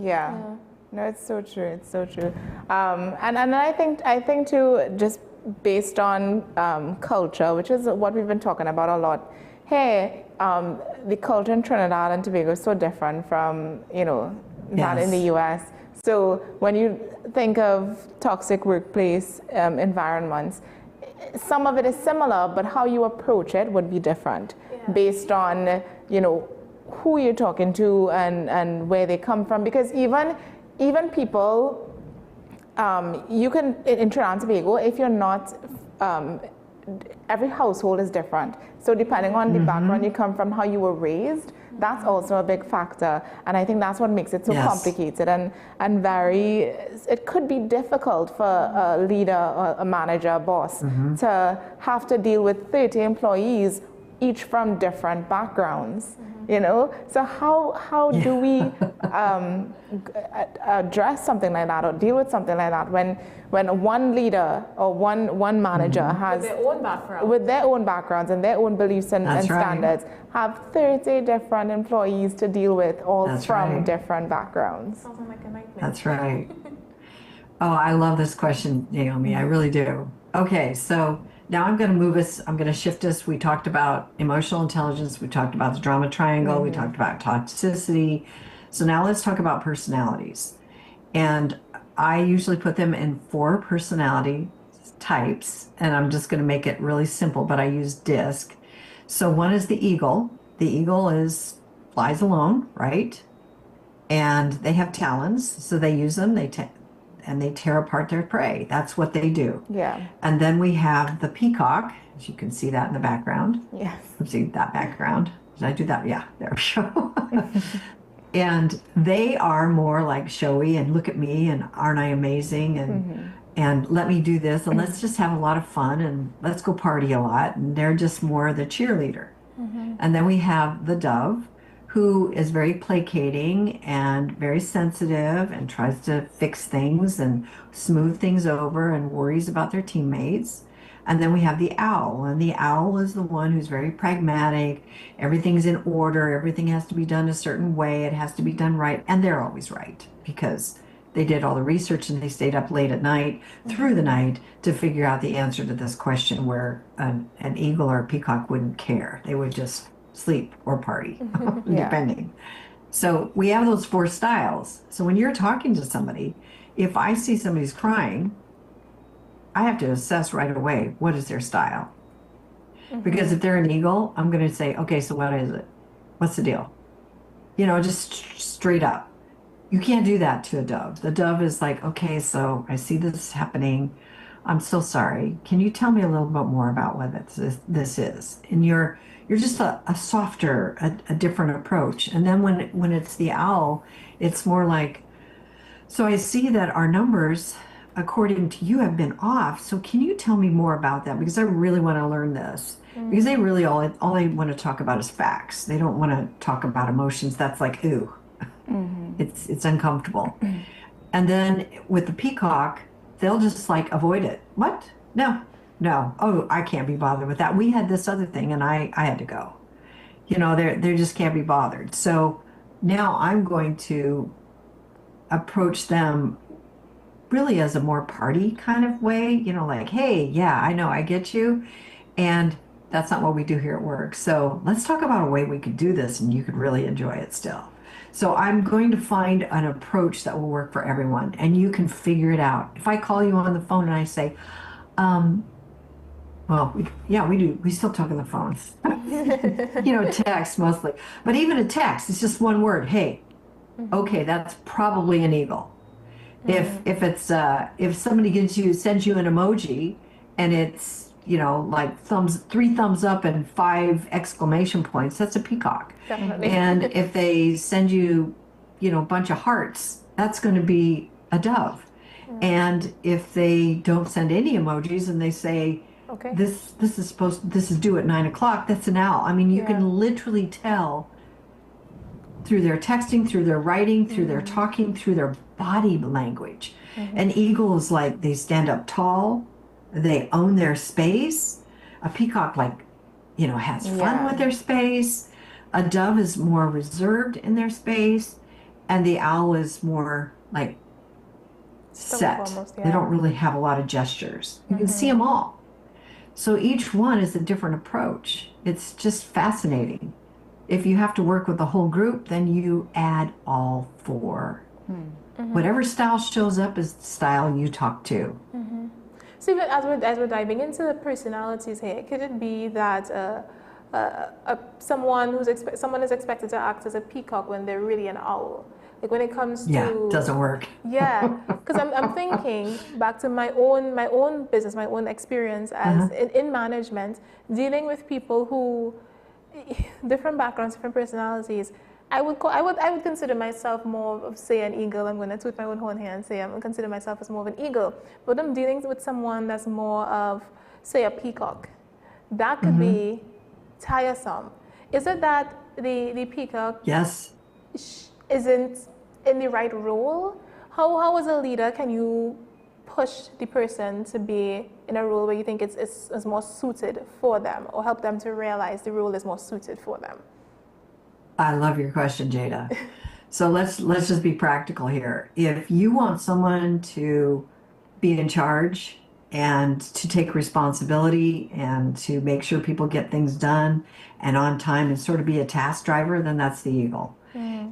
Yeah. No, it's so true. It's so true. And I think too, just based on culture, which is what we've been talking about a lot. Hey, the culture in Trinidad and Tobago is so different from that in the U.S. So when you think of toxic workplace environments, some of it is similar, but how you approach it would be different based on who you're talking to and where they come from. Because even people, you can in Trinidad and Tobago, if you're not, every household is different. So depending on the background you come from, how you were raised, that's also a big factor. And I think that's what makes it so complicated and it could be difficult for a leader, or a manager, a boss to have to deal with 30 employees, each from different backgrounds. So how do we address something like that, or deal with something like that when one leader or one manager has with their own backgrounds and their own beliefs and standards have 30 different employees to deal with, all from different backgrounds? Sounds like a nightmare. That's right. Oh, I love this question, Naomi. I really do. Okay, so now I'm going to shift us. We talked about emotional intelligence. We talked about the drama triangle. We talked about toxicity. So now let's talk about personalities. And I usually put them in 4 personality types. And I'm just going to make it really simple, but I use DISC. So one is the eagle. The eagle flies alone, right? And they have talons. So they use them. And they tear apart their prey. That's what they do. Yeah. And then we have the peacock, as you can see that in the background. Yes. See that background? Did I do that? Yeah, there we go. And they are more like showy and look at me and aren't I amazing and let me do this and let's just have a lot of fun and let's go party a lot. And they're just more the cheerleader. And then we have the dove, who is very placating and very sensitive and tries to fix things and smooth things over and worries about their teammates. And then we have the owl, and the owl is the one who's very pragmatic. Everything's in order. Everything has to be done a certain way. It has to be done right. And they're always right because they did all the research and they stayed up late at night, through the night, to figure out the answer to this question, where an eagle or a peacock wouldn't care. They would just sleep or party, depending. So we have those 4 styles. So when you're talking to somebody, if I see somebody's crying, I have to assess right away, what is their style? Because if they're an eagle, I'm going to say, okay, so what is it? What's the deal? Just straight up. You can't do that to a dove. The dove is like, okay, so I see this happening. I'm so sorry. Can you tell me a little bit more about what this is? And you're just a softer, a different approach. And then when it's the owl, it's more like, so I see that our numbers, according to you, have been off. So can you tell me more about that? Because I really want to learn this. Because they really all they want to talk about is facts. They don't want to talk about emotions. That's like, ooh, it's uncomfortable. And then with the peacock, they'll just like avoid it. What? No, no. Oh, I can't be bothered with that. We had this other thing and I had to go. You know, they just can't be bothered. So now I'm going to approach them really as a more party kind of way, you know, like, hey, yeah, I know, I get you. And that's not what we do here at work. So let's talk about a way we could do this and you could really enjoy it still. So I'm going to find an approach that will work for everyone and you can figure it out. If I call you on the phone and I say, we do. We still talk on the phone. You know, text mostly. But even a text, it's just one word. Hey, okay, that's probably an eagle. If somebody sends you an emoji and it's, you know, like 3 thumbs up and 5 exclamation points, that's a peacock. Definitely. And if they send you, you know, a bunch of hearts, that's going to be a dove. And if they don't send any emojis and they say, Okay. this is due at 9 o'clock, that's an owl. I mean, you can literally tell through their texting, through their writing, through their talking, through their body language. An eagle is like they stand up tall, they own their space. A peacock, like, you know, has fun with their space. A dove is more reserved in their space, and the owl is more like set. Almost, They don't really have a lot of gestures. You can see them all. So each one is a different approach. It's just fascinating. If you have to work with the whole group, then you add all 4. Whatever style shows up is the style you talk to. So as we're diving into the personalities here, could it be that someone is expected to act as a peacock when they're really an owl? Like when it comes to It doesn't work. Yeah, because I'm thinking back to my own business, my own experience as in management, dealing with people who different backgrounds, different personalities. I would consider myself more of, say, an eagle. I'm going to toot my own horn here and say I consider myself as more of an eagle. But I'm dealing with someone that's more of, say, a peacock. That could be tiresome. Is it that the peacock isn't in the right role? How as a leader can you push the person to be in a role where you think it's more suited for them, or help them to realize the role is more suited for them? I love your question, Jada. So let's just be practical here. If you want someone to be in charge and to take responsibility and to make sure people get things done and on time and sort of be a task driver, then that's the eagle.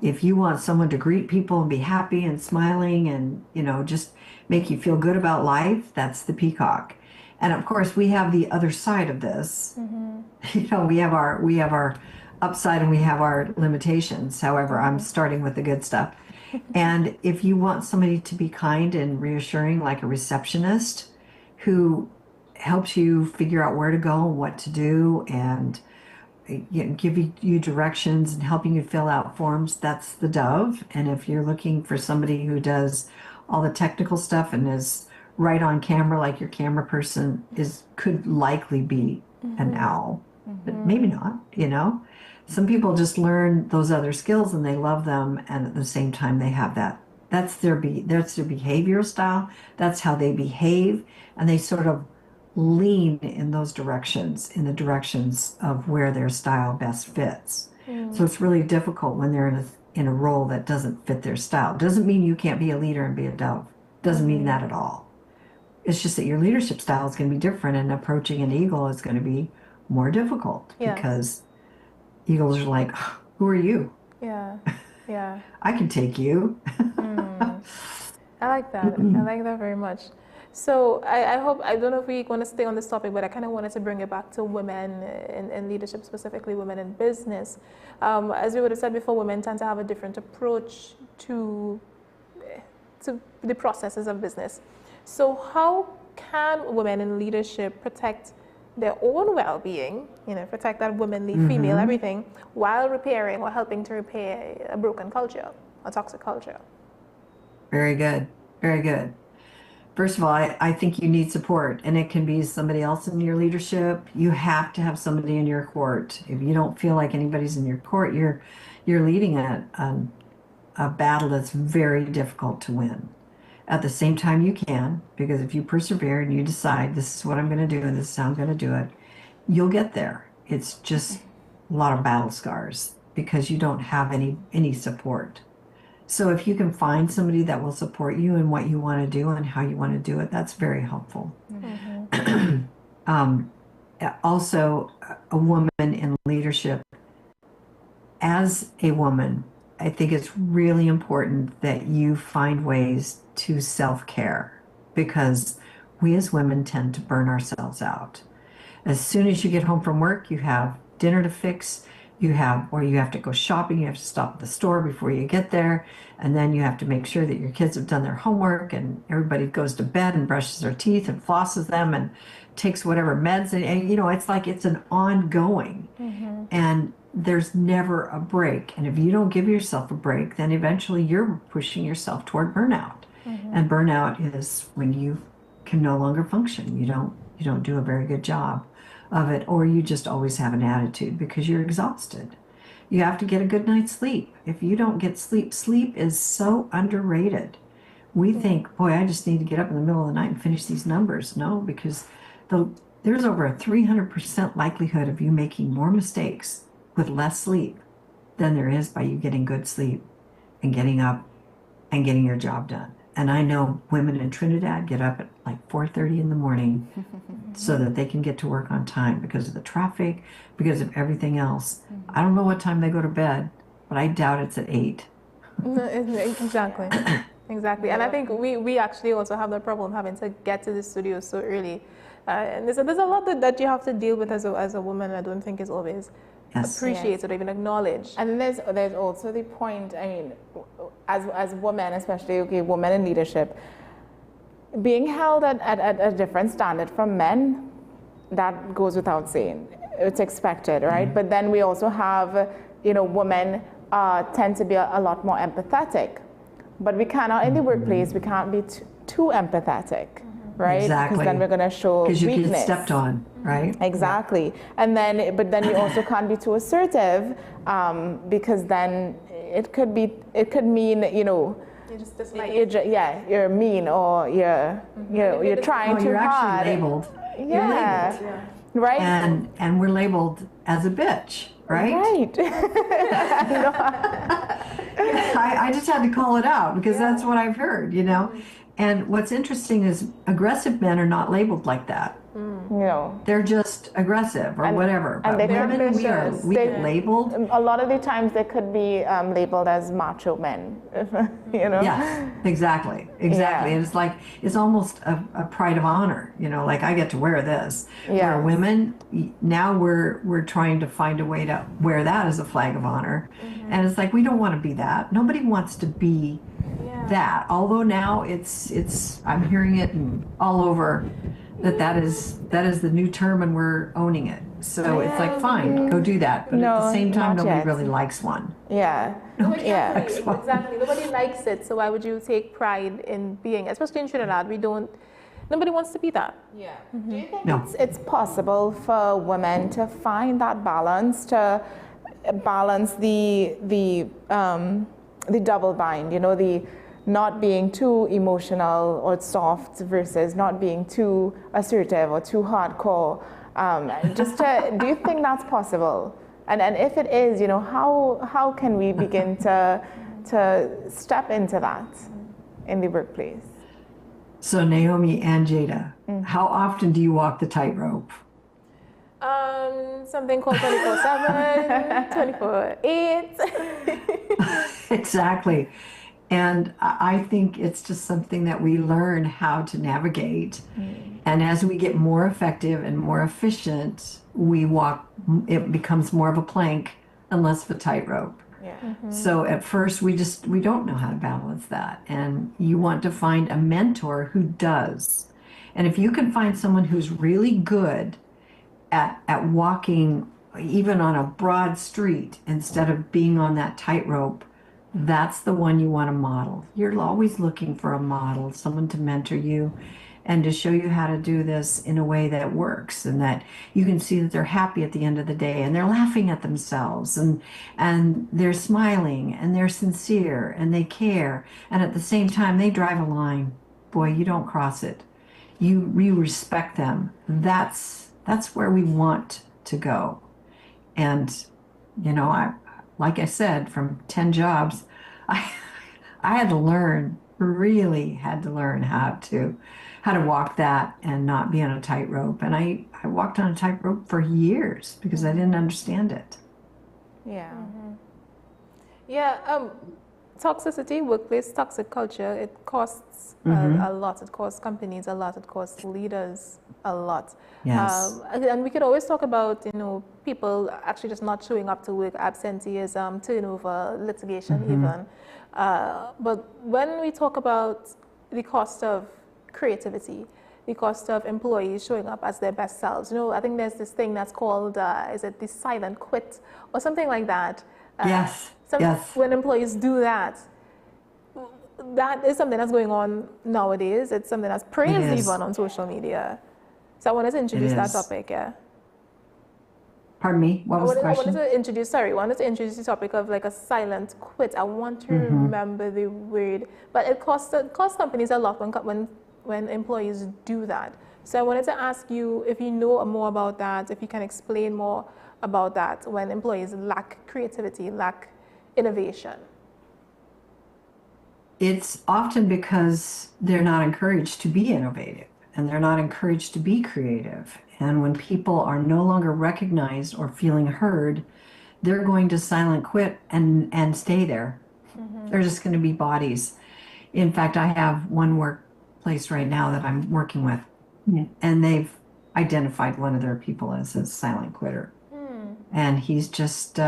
If you want someone to greet people and be happy and smiling and, you know, just make you feel good about life, that's the peacock. And of course, we have the other side of this. You know, we have our upside and we have our limitations. However, I'm starting with the good stuff. And if you want somebody to be kind and reassuring, like a receptionist who helps you figure out where to go and what to do and give you directions and helping you fill out forms, that's the dove. And if you're looking for somebody who does all the technical stuff and is right on camera, like your camera person could likely be an owl, but maybe not, you know. Some people just learn those other skills and they love them, and at the same time they have that. That's their behavioral style. That's how they behave, and they sort of lean in those directions, in the directions of where their style best fits. So it's really difficult when they're in a role that doesn't fit their style. Doesn't mean you can't be a leader and be a dove. Doesn't mean that at all. It's just that your leadership style is going to be different, and approaching an eagle is going to be more difficult because eagles are like, who are you? Yeah. I can take you. I like that. I like that very much. So I hope, I don't know if we want to stay on this topic, but I kind of wanted to bring it back to women in leadership, specifically women in business. As we would have said before, women tend to have a different approach to the processes of business. So how can women in leadership protect their own well-being, protect that womanly, female, everything, while repairing or helping to repair a broken culture, a toxic culture? Very good. Very good. First of all, I think you need support, and it can be somebody else in your leadership. You have to have somebody in your court. If you don't feel like anybody's in your court, you're leading a battle that's very difficult to win. At the same time, you can, because if you persevere and you decide this is what I'm going to do and this is how I'm going to do it, you'll get there. It's just a lot of battle scars because you don't have any support. So if you can find somebody that will support you in what you want to do and how you want to do it, that's very helpful. Also, a woman in leadership, as a woman, I think it's really important that you find ways to self-care, because we as women tend to burn ourselves out. As soon as you get home from work, you have dinner to fix, you have to go shopping, you have to stop at the store before you get there, and then you have to make sure that your kids have done their homework, and everybody goes to bed and brushes their teeth and flosses them and takes whatever meds, and it's like it's an ongoing, and there's never a break. And if you don't give yourself a break, then eventually you're pushing yourself toward burnout. And burnout is when you can no longer function. You don't do a very good job of it, or you just always have an attitude because you're exhausted. You have to get a good night's sleep. If you don't get sleep, sleep is so underrated. We think, boy, I just need to get up in the middle of the night and finish these numbers. No, because there's over a 300% likelihood of you making more mistakes with less sleep than there is by you getting good sleep and getting up and getting your job done. And I know women in Trinidad get up at like 4:30 in the morning so that they can get to work on time because of the traffic, because of everything else. I don't know what time they go to bed, but I doubt it's at 8. Exactly. Exactly. And I think we actually also have the problem having to get to the studio so early. And there's a lot that you have to deal with as a woman. I don't think is always appreciated or even acknowledged. And then there's also the point, I mean, as women, especially women in leadership, being held at a different standard from men, that goes without saying. It's expected, right? But then we also have, women tend to be a lot more empathetic. But we cannot, in the workplace, we can't be too empathetic, right? Exactly. Because then we're going to show weakness. Because you get stepped on, right? Exactly. And then, but then you also can't be too assertive, because then it could mean, You just dislike. You're mean, or you're trying too you're hard. Actually labeled. Yeah. You're labeled. Right. And we're labeled as a bitch, right? Right. I just had to call it out because that's what I've heard, And what's interesting is aggressive men are not labeled like that. They're just aggressive or whatever. But women, we get labeled. A lot of the times they could be labeled as macho men, Yes, exactly. Yeah. And it's like, it's almost a pride of honor, like I get to wear this. Yeah. Where women, now we're trying to find a way to wear that as a flag of honor. And it's like, we don't want to be that. Nobody wants to be that. Although now it's I'm hearing it all over that is the new term and we're owning it. So it's like, fine, go do that. But at the same time, nobody really likes one. Yeah. Exactly. Nobody likes it. So why would you take pride in being, especially in Trinidad, nobody wants to be that. Yeah. Do you think it's possible for women to find that balance, to balance the double bind, the not being too emotional or soft versus not being too assertive or too hardcore? Do you think that's possible? And if it is, how can we begin to step into that in the workplace? So Naomi and Jada, how often do you walk the tightrope? Something called 24/7, 24/8. Exactly. And I think it's just something that we learn how to navigate. And as we get more effective and more efficient, it becomes more of a plank and less of a tightrope. Yeah. So at first we don't know how to balance that. And you want to find a mentor who does. And if you can find someone who's really good at walking even on a broad street instead of being on that tightrope, that's the one you want to model. You're always looking for a model, someone to mentor you and to show you how to do this in a way that works and that you can see that they're happy at the end of the day and they're laughing at themselves and they're smiling and they're sincere and they care, and at the same time they drive a line. Boy, you don't cross it. You respect them. That's where we want to go. And like I said, from 10 jobs, I really had to learn how to walk that and not be on a tightrope. And I walked on a tightrope for years because I didn't understand it. Yeah. Yeah, toxicity, workplace toxic culture, it costs a lot. It costs companies a lot. It costs leaders a lot. Yes. And we could always talk about, people actually just not showing up to work, absenteeism, turnover, litigation even. But when we talk about the cost of creativity, the cost of employees showing up as their best selves, I think there's this thing that's called, is it the silent quit or something like that? Yes. When employees do that, that is something that's going on nowadays. It's something that's praised even on social media. So I wanted to introduce that topic, yeah. Pardon me, what was the question? I wanted to introduce the topic of like a silent quit. I want to remember the word, but it costs companies a lot when employees do that. So I wanted to ask you if you know more about that, if you can explain more about that when employees lack creativity, lack innovation. It's often because they're not encouraged to be innovative and they're not encouraged to be creative. And when people are no longer recognized or feeling heard, they're going to silent quit and stay there. They're just going to be bodies. In fact, I have one workplace right now that I'm working with, and they've identified one of their people as a silent quitter. And he's just,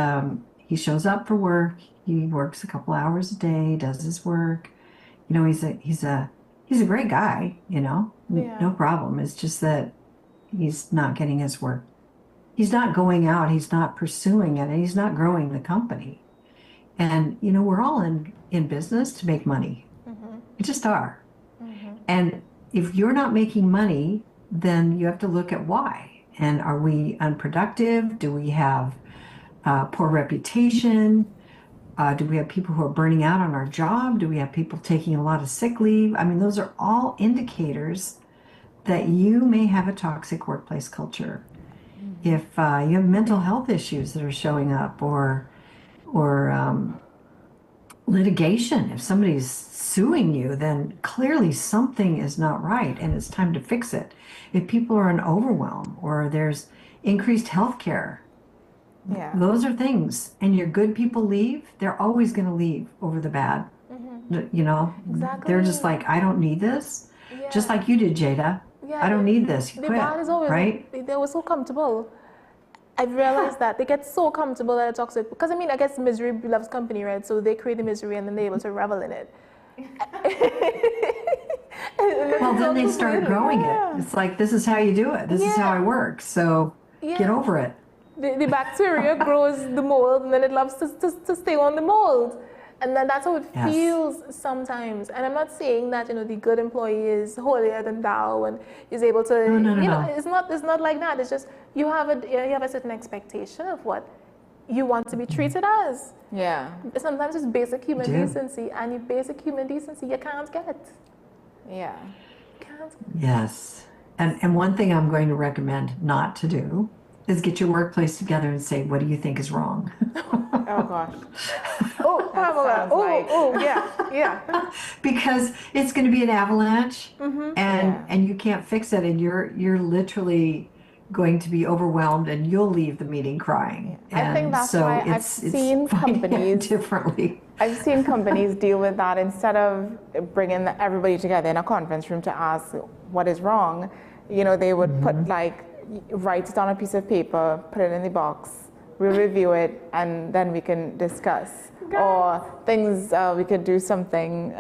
he shows up for work. He works a couple hours a day, does his work. He's a great guy, no problem. It's just that he's not getting his work. He's not going out. He's not pursuing it. And he's not growing the company. And, we're all in business to make money. We just are. And if you're not making money, then you have to look at why. And are we unproductive? Do we have poor reputation? Do we have people who are burning out on our job? Do we have people taking a lot of sick leave? I mean, those are all indicators that you may have a toxic workplace culture. If you have mental health issues that are showing up or litigation, if somebody's suing you, then clearly something is not right and it's time to fix it. If people are in overwhelm or there's increased health care, those are things. And your good people leave, they're always going to leave over the bad. Exactly. They're just like, I don't need this. Just like you did, Jada. I don't need this. You the quit, bad is always right? They were so comfortable. I've realized that they get so comfortable that it's toxic because I guess misery loves company, right? So they create the misery and then they're able to revel in it. Well, then they start growing it. It's like, this is how you do it. This is how I work. So get over it. The bacteria grows the mold and then it loves to stay on the mold. And then that's how it feels sometimes. And I'm not saying that, the good employee is holier than thou and is able to, No. It's not like that. It's just you have a certain expectation of what you want to be treated as. Yeah. Sometimes it's basic human decency, and your basic human decency you can't get. Yeah. You can't. Yes. And one thing I'm going to recommend not to do is get your workplace together and say, what do you think is wrong? Oh, gosh. Oh, Pamela. Yeah. Because it's going to be an avalanche and you can't fix it. And you're literally going to be overwhelmed and you'll leave the meeting crying. I think that's why I've seen companies differently. I've seen companies deal with that instead of bringing everybody together in a conference room to ask what is wrong. They would put write it on a piece of paper, put it in the box, we'll review it, and then we can discuss. Or things we could do something.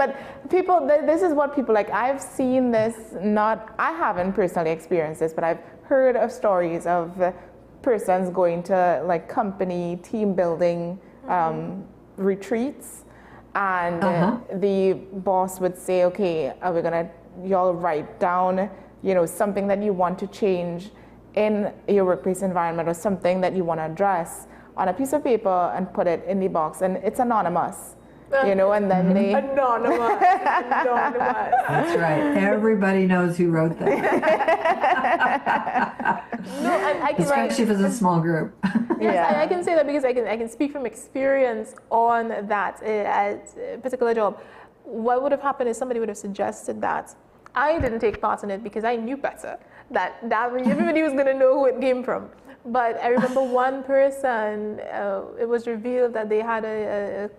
But people, this is what people like. I've seen this. I haven't personally experienced this, but I've heard of stories of persons going to like company team building retreats, and the boss would say, "Okay, we're gonna y'all write down, something that you want to change in your workplace environment, or something that you want to address on a piece of paper, and put it in the box, and it's anonymous." And then they Anonymous. That's right. Everybody knows who wrote that. No, and I can Especially if it's a small group. Yes, I can say that because I can speak from experience on that at a particular job. What would have happened is somebody would have suggested that. I didn't take part in it because I knew better that everybody was going to know who it came from. But I remember one person, it was revealed that they had a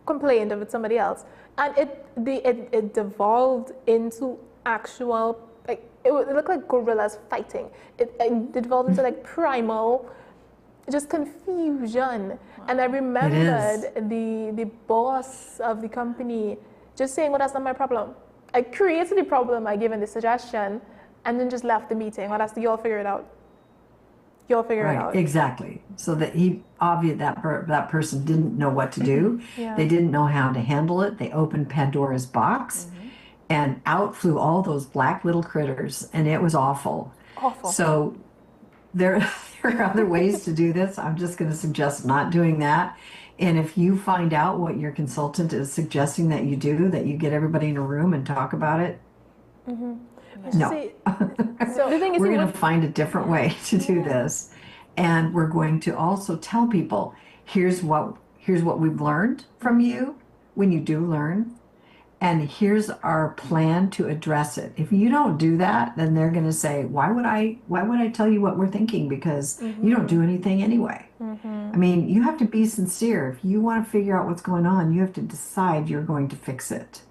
complaint of somebody else, and it devolved into actual, like, it looked like gorillas fighting. It devolved into like primal, just confusion. Wow. And I remembered the boss of the company just saying, "Well, that's not my problem. I created the problem, I given the suggestion," and then just left the meeting. "Well, that's y'all figure it out. You'll figure it out." Exactly. So that that person didn't know what to do. Yeah. They didn't know how to handle it. They opened Pandora's box, and out flew all those black little critters, and it was awful. Awful. So there are other ways to do this. I'm just going to suggest not doing that. And if you find out what your consultant is suggesting that you do, that you get everybody in a room and talk about it. No. See, so the thing is, we're going to find a different way to do this, and we're going to also tell people, here's what we've learned from you when you do learn, and here's our plan to address it. If you don't do that, then they're going to say, why would I tell you what we're thinking, because you don't do anything anyway. I mean, you have to be sincere. If you want to figure out what's going on, you have to decide you're going to fix it.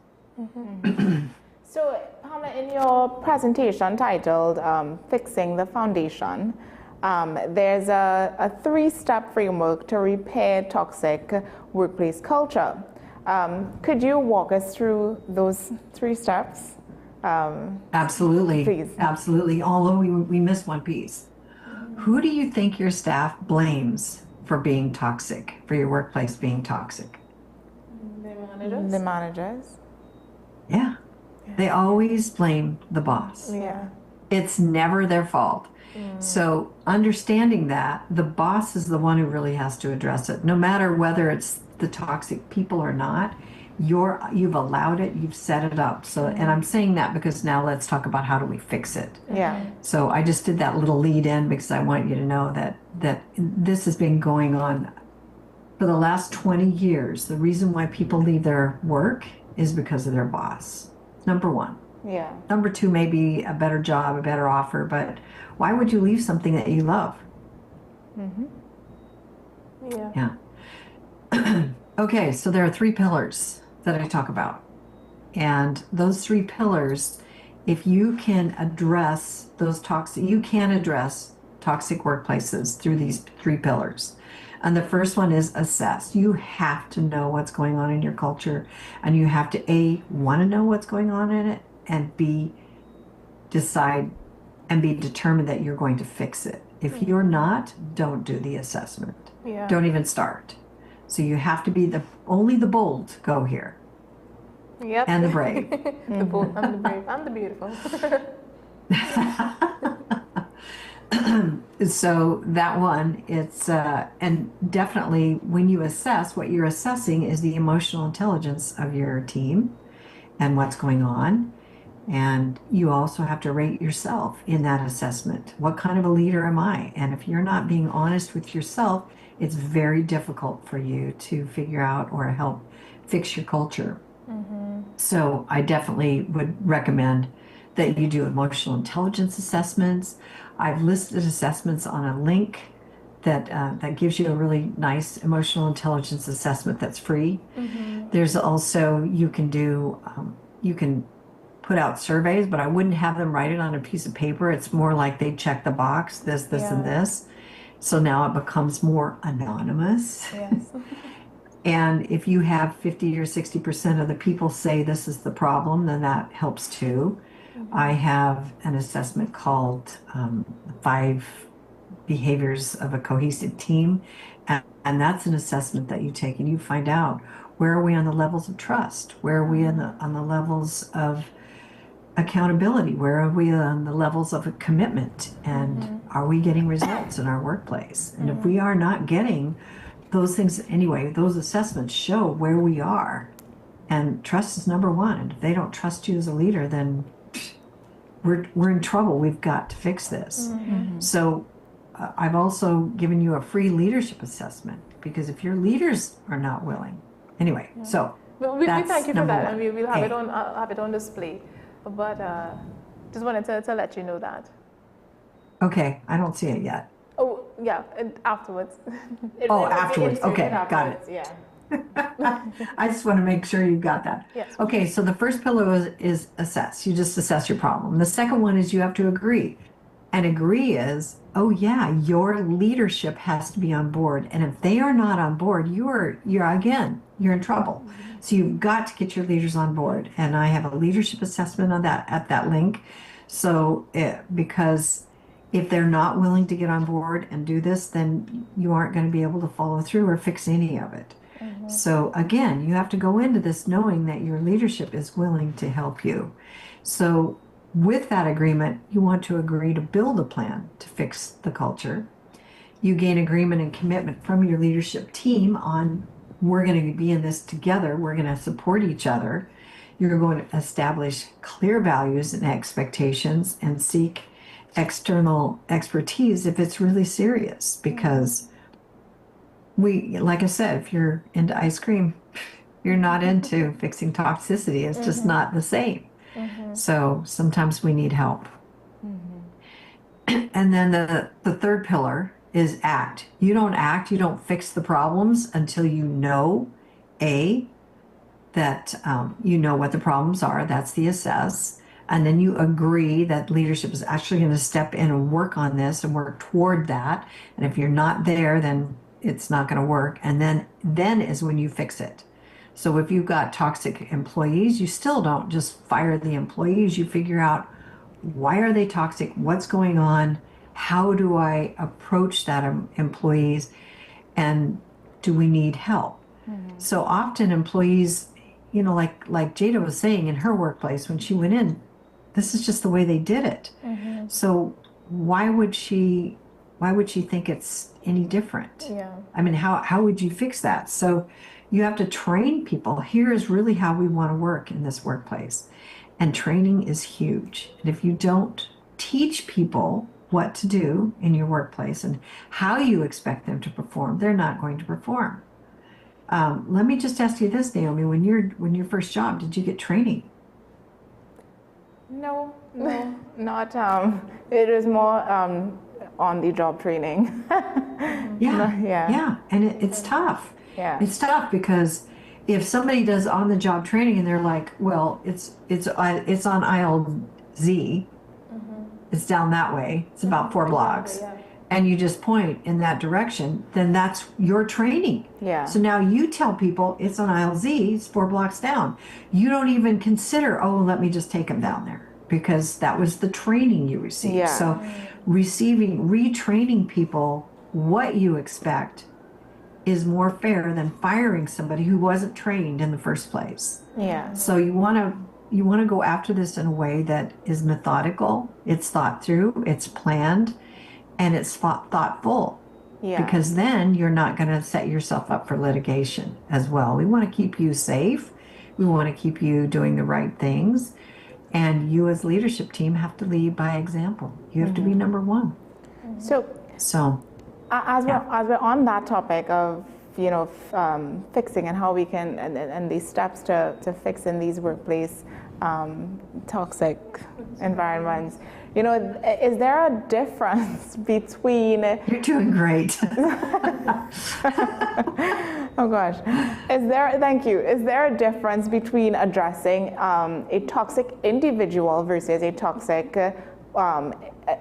So, Pamela, in your presentation titled Fixing the Foundation, there's a 3-step framework to repair toxic workplace culture. Could you walk us through those 3 steps? Absolutely. Please. Absolutely. Although we missed one piece. Who do you think your staff blames for being toxic, for your workplace being toxic? The managers. Yeah. They always blame the boss. Yeah. It's never their fault. So understanding that, the boss is the one who really has to address it. No matter whether it's the toxic people or not, you've allowed it, you've set it up. So, and I'm saying that because now let's talk about how do we fix it. Yeah. So I just did that little lead in because I want you to know that this has been going on for the last 20 years. The reason why people leave their work is because of their boss. Number 1. Yeah. Number 2, maybe a better job, a better offer, but why would you leave something that you love? Yeah. Okay, so there are 3 pillars that I talk about. And those 3 pillars, if you can address you can address toxic workplaces through these 3 pillars. And the first one is assess. You have to know what's going on in your culture, and you have to A, want to know what's going on in it, and B, decide and be determined that you're going to fix it. If you're not, don't do the assessment. Yeah. Don't even start. So you have to be only the bold go here. Yep. And the brave. The bold, I'm the brave, I'm the beautiful. So that one, it's and definitely when you assess, what you're assessing is the emotional intelligence of your team and what's going on. And you also have to rate yourself in that assessment. What kind of a leader am I? And if you're not being honest with yourself, it's very difficult for you to figure out or help fix your culture. So I definitely would recommend that you do emotional intelligence assessments. I've listed assessments on a link that gives you a really nice emotional intelligence assessment that's free. There's also, you can put out surveys, but I wouldn't have them write it on a piece of paper. It's more like they check the box, this, and this. So now it becomes more anonymous. Yes. And if you have 50 or 60% of the people say this is the problem, then that helps too. I have an assessment called 5 Behaviors of a Cohesive Team. And that's an assessment that you take and you find out, where are we on the levels of trust? Where are we on the levels of accountability? Where are we on the levels of a commitment? And are we getting results in our workplace? And if we are not getting those things, anyway, those assessments show where we are. And trust is number one. And if they don't trust you as a leader, then we're in trouble. We've got to fix this. So I've also given you a free leadership assessment, because if your leaders are not willing, anyway, so We thank you for that, one. and we'll have it on display. But just wanted to let you know that. Okay, I don't see it yet. Oh yeah, and afterwards. Afterwards. Okay, got it. Yeah. I just want to make sure you got that. Yes. Okay, so the first pillar is assess. You just assess your problem. The second one is you have to agree. And agree is, oh yeah, your leadership has to be on board. And if they are not on board, you're in trouble. So you've got to get your leaders on board. And I have a leadership assessment on that at that link. So because if they're not willing to get on board and do this, then you aren't going to be able to follow through or fix any of it. So again, you have to go into this knowing that your leadership is willing to help you. So with that agreement, you want to agree to build a plan to fix the culture. You gain agreement and commitment from your leadership team on, we're going to be in this together. We're going to support each other. You're going to establish clear values and expectations and seek external expertise if it's really serious, because like I said, if you're into ice cream, you're not into fixing toxicity. It's just not the same. So sometimes we need help. And then the third pillar is act. You don't act, you don't fix the problems until you know, that you know what the problems are. That's the assess. And then you agree that leadership is actually going to step in and work on this and work toward that. And if you're not there, then it's not going to work. And then is when you fix it. So if you've got toxic employees, you still don't just fire the employees. You figure out, why are they toxic? What's going on? How do I approach that employees? And do we need help? So often employees, like Jada was saying in her workplace when she went in, this is just the way they did it. So why would she think it's any different? Yeah. I mean, how would you fix that? So you have to train people. Here is really how we want to work in this workplace. And training is huge. And if you don't teach people what to do in your workplace and how you expect them to perform, they're not going to perform. Let me just ask you this, Naomi, when your first job, did you get training? No, not. It was more on the job training. Yeah. And it's tough. Yeah. It's tough because if somebody does on the job training and they're like, well, it's on aisle Z, it's down that way, it's about 4 blocks, and you just point in that direction, then that's your training. Yeah. So now you tell people it's on aisle Z, it's 4 blocks down. You don't even consider, oh, let me just take them down there, because that was the training you received. Yeah. So retraining people what you expect is more fair than firing somebody who wasn't trained in the first place. Yeah. So you want to go after this in a way that is methodical, it's thought through, it's planned, and it's thoughtful. Yeah. Because then you're not going to set yourself up for litigation as well. We want to keep you safe. We want to keep you doing the right things. And you as leadership team have to lead by example. You have to be number one. So as we're on that topic of fixing and how we can and these steps to fix in these workplace toxic environments, is there a difference between? You're doing great. Oh gosh, thank you. Is there a difference between addressing a toxic individual versus a toxic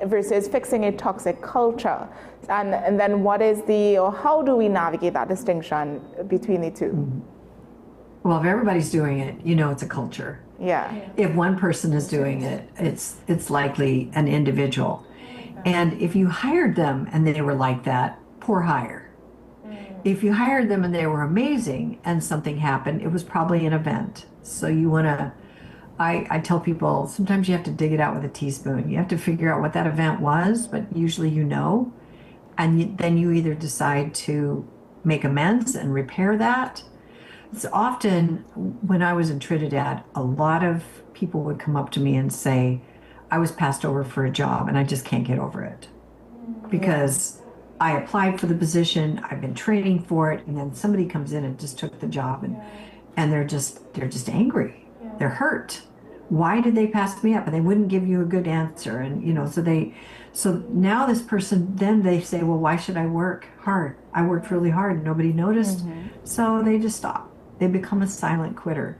versus fixing a toxic culture? And then what is or how do we navigate that distinction between the two? Well, if everybody's doing it, it's a culture. Yeah. If one person is doing it, it's likely an individual. And if you hired them and they were like that, poor hire. If you hired them and they were amazing and something happened, it was probably an event. So you want to, I tell people, sometimes you have to dig it out with a teaspoon. You have to figure out what that event was, but usually and then you either decide to make amends and repair that. It's often, when I was in Trinidad, a lot of people would come up to me and say, I was passed over for a job and I just can't get over it. Because I applied for the position, I've been training for it, and then somebody comes in and just took the job, and they're just angry. They're hurt. Why did they pass me up? And they wouldn't give you a good answer. And so now this person, then they say, well, why should I work hard? I worked really hard and nobody noticed. So they just stop. They become a silent quitter.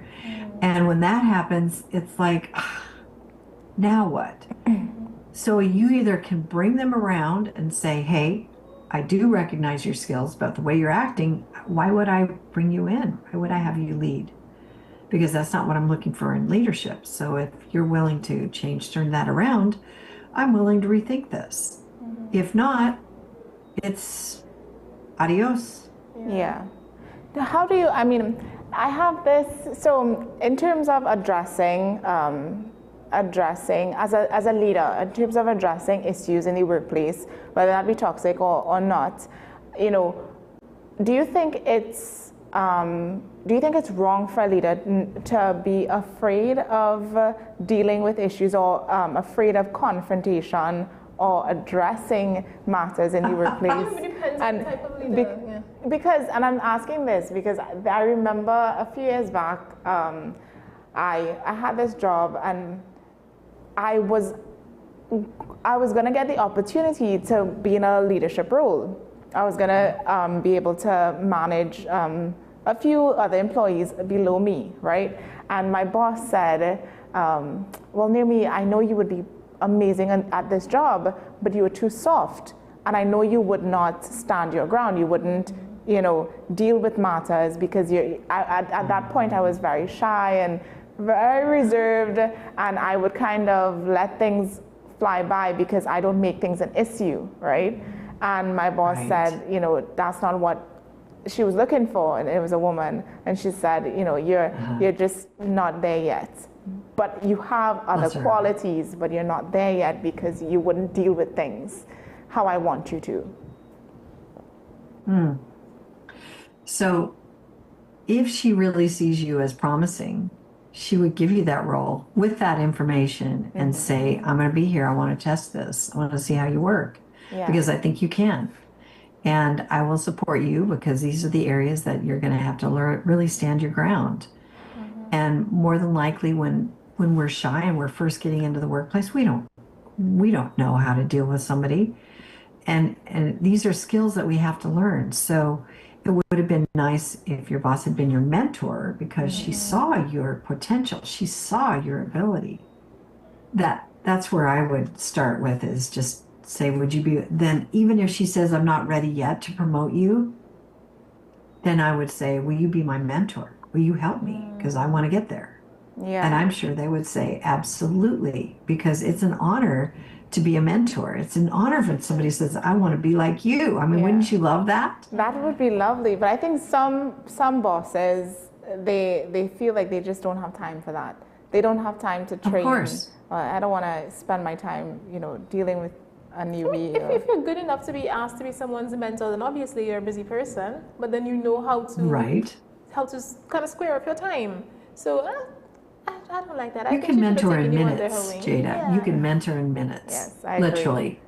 And when that happens, it's like, now what? So you either can bring them around and say, hey, I do recognize your skills, but the way you're acting, why would I bring you in? Why would I have you lead? Because that's not what I'm looking for in leadership. So if you're willing to turn that around, I'm willing to rethink this. If not, it's adios. Yeah. How do you, I have this, so in terms of addressing as a leader, in terms of addressing issues in the workplace, whether that be toxic or not, do you think it's wrong for a leader to be afraid of dealing with issues or afraid of confrontation or addressing matters in the workplace? It depends on the type of leader. Because, and I'm asking this because I remember a few years back, I had this job and I was going to get the opportunity to be in a leadership role. I was going to be able to manage a few other employees below me, right? And my boss said, well, Naomi, I know you would be amazing at this job, but you were too soft. And I know you would not stand your ground. You wouldn't, deal with matters because at that point I was very shy and very reserved, and I would kind of let things fly by because I don't make things an issue, right? And my boss said, that's not what she was looking for, and it was a woman, and she said, you're just not there yet. But you have other qualities, but you're not there yet because you wouldn't deal with things how I want you to. So if she really sees you as promising, she would give you that role with that information and say, I'm going to be here. I want to test this. I want to see how you work because I think you can. And I will support you because these are the areas that you're going to have to really stand your ground. And more than likely when we're shy and we're first getting into the workplace, we don't know how to deal with somebody. And these are skills that we have to learn. So it would have been nice if your boss had been your mentor because she saw your potential. She saw your ability. That's where I would start with, is just say, would you be, then even if she says, I'm not ready yet to promote you, then I would say, will you be my mentor? Will you help me? Because I want to get there. Yeah. And I'm sure they would say, absolutely, because it's an honor to be a mentor. It's an honor when somebody says, I want to be like you. Wouldn't you love that? That would be lovely. But I think some bosses, they feel like they just don't have time for that. They don't have time to train. Of course. I don't want to spend my time, dealing with a newbie. If you're good enough to be asked to be someone's mentor, then obviously you're a busy person. But then you know how to kind of square up your time. So I don't like that. You can mentor in minutes, Jada. Yeah. You can mentor in minutes. Yes, I agree. Literally.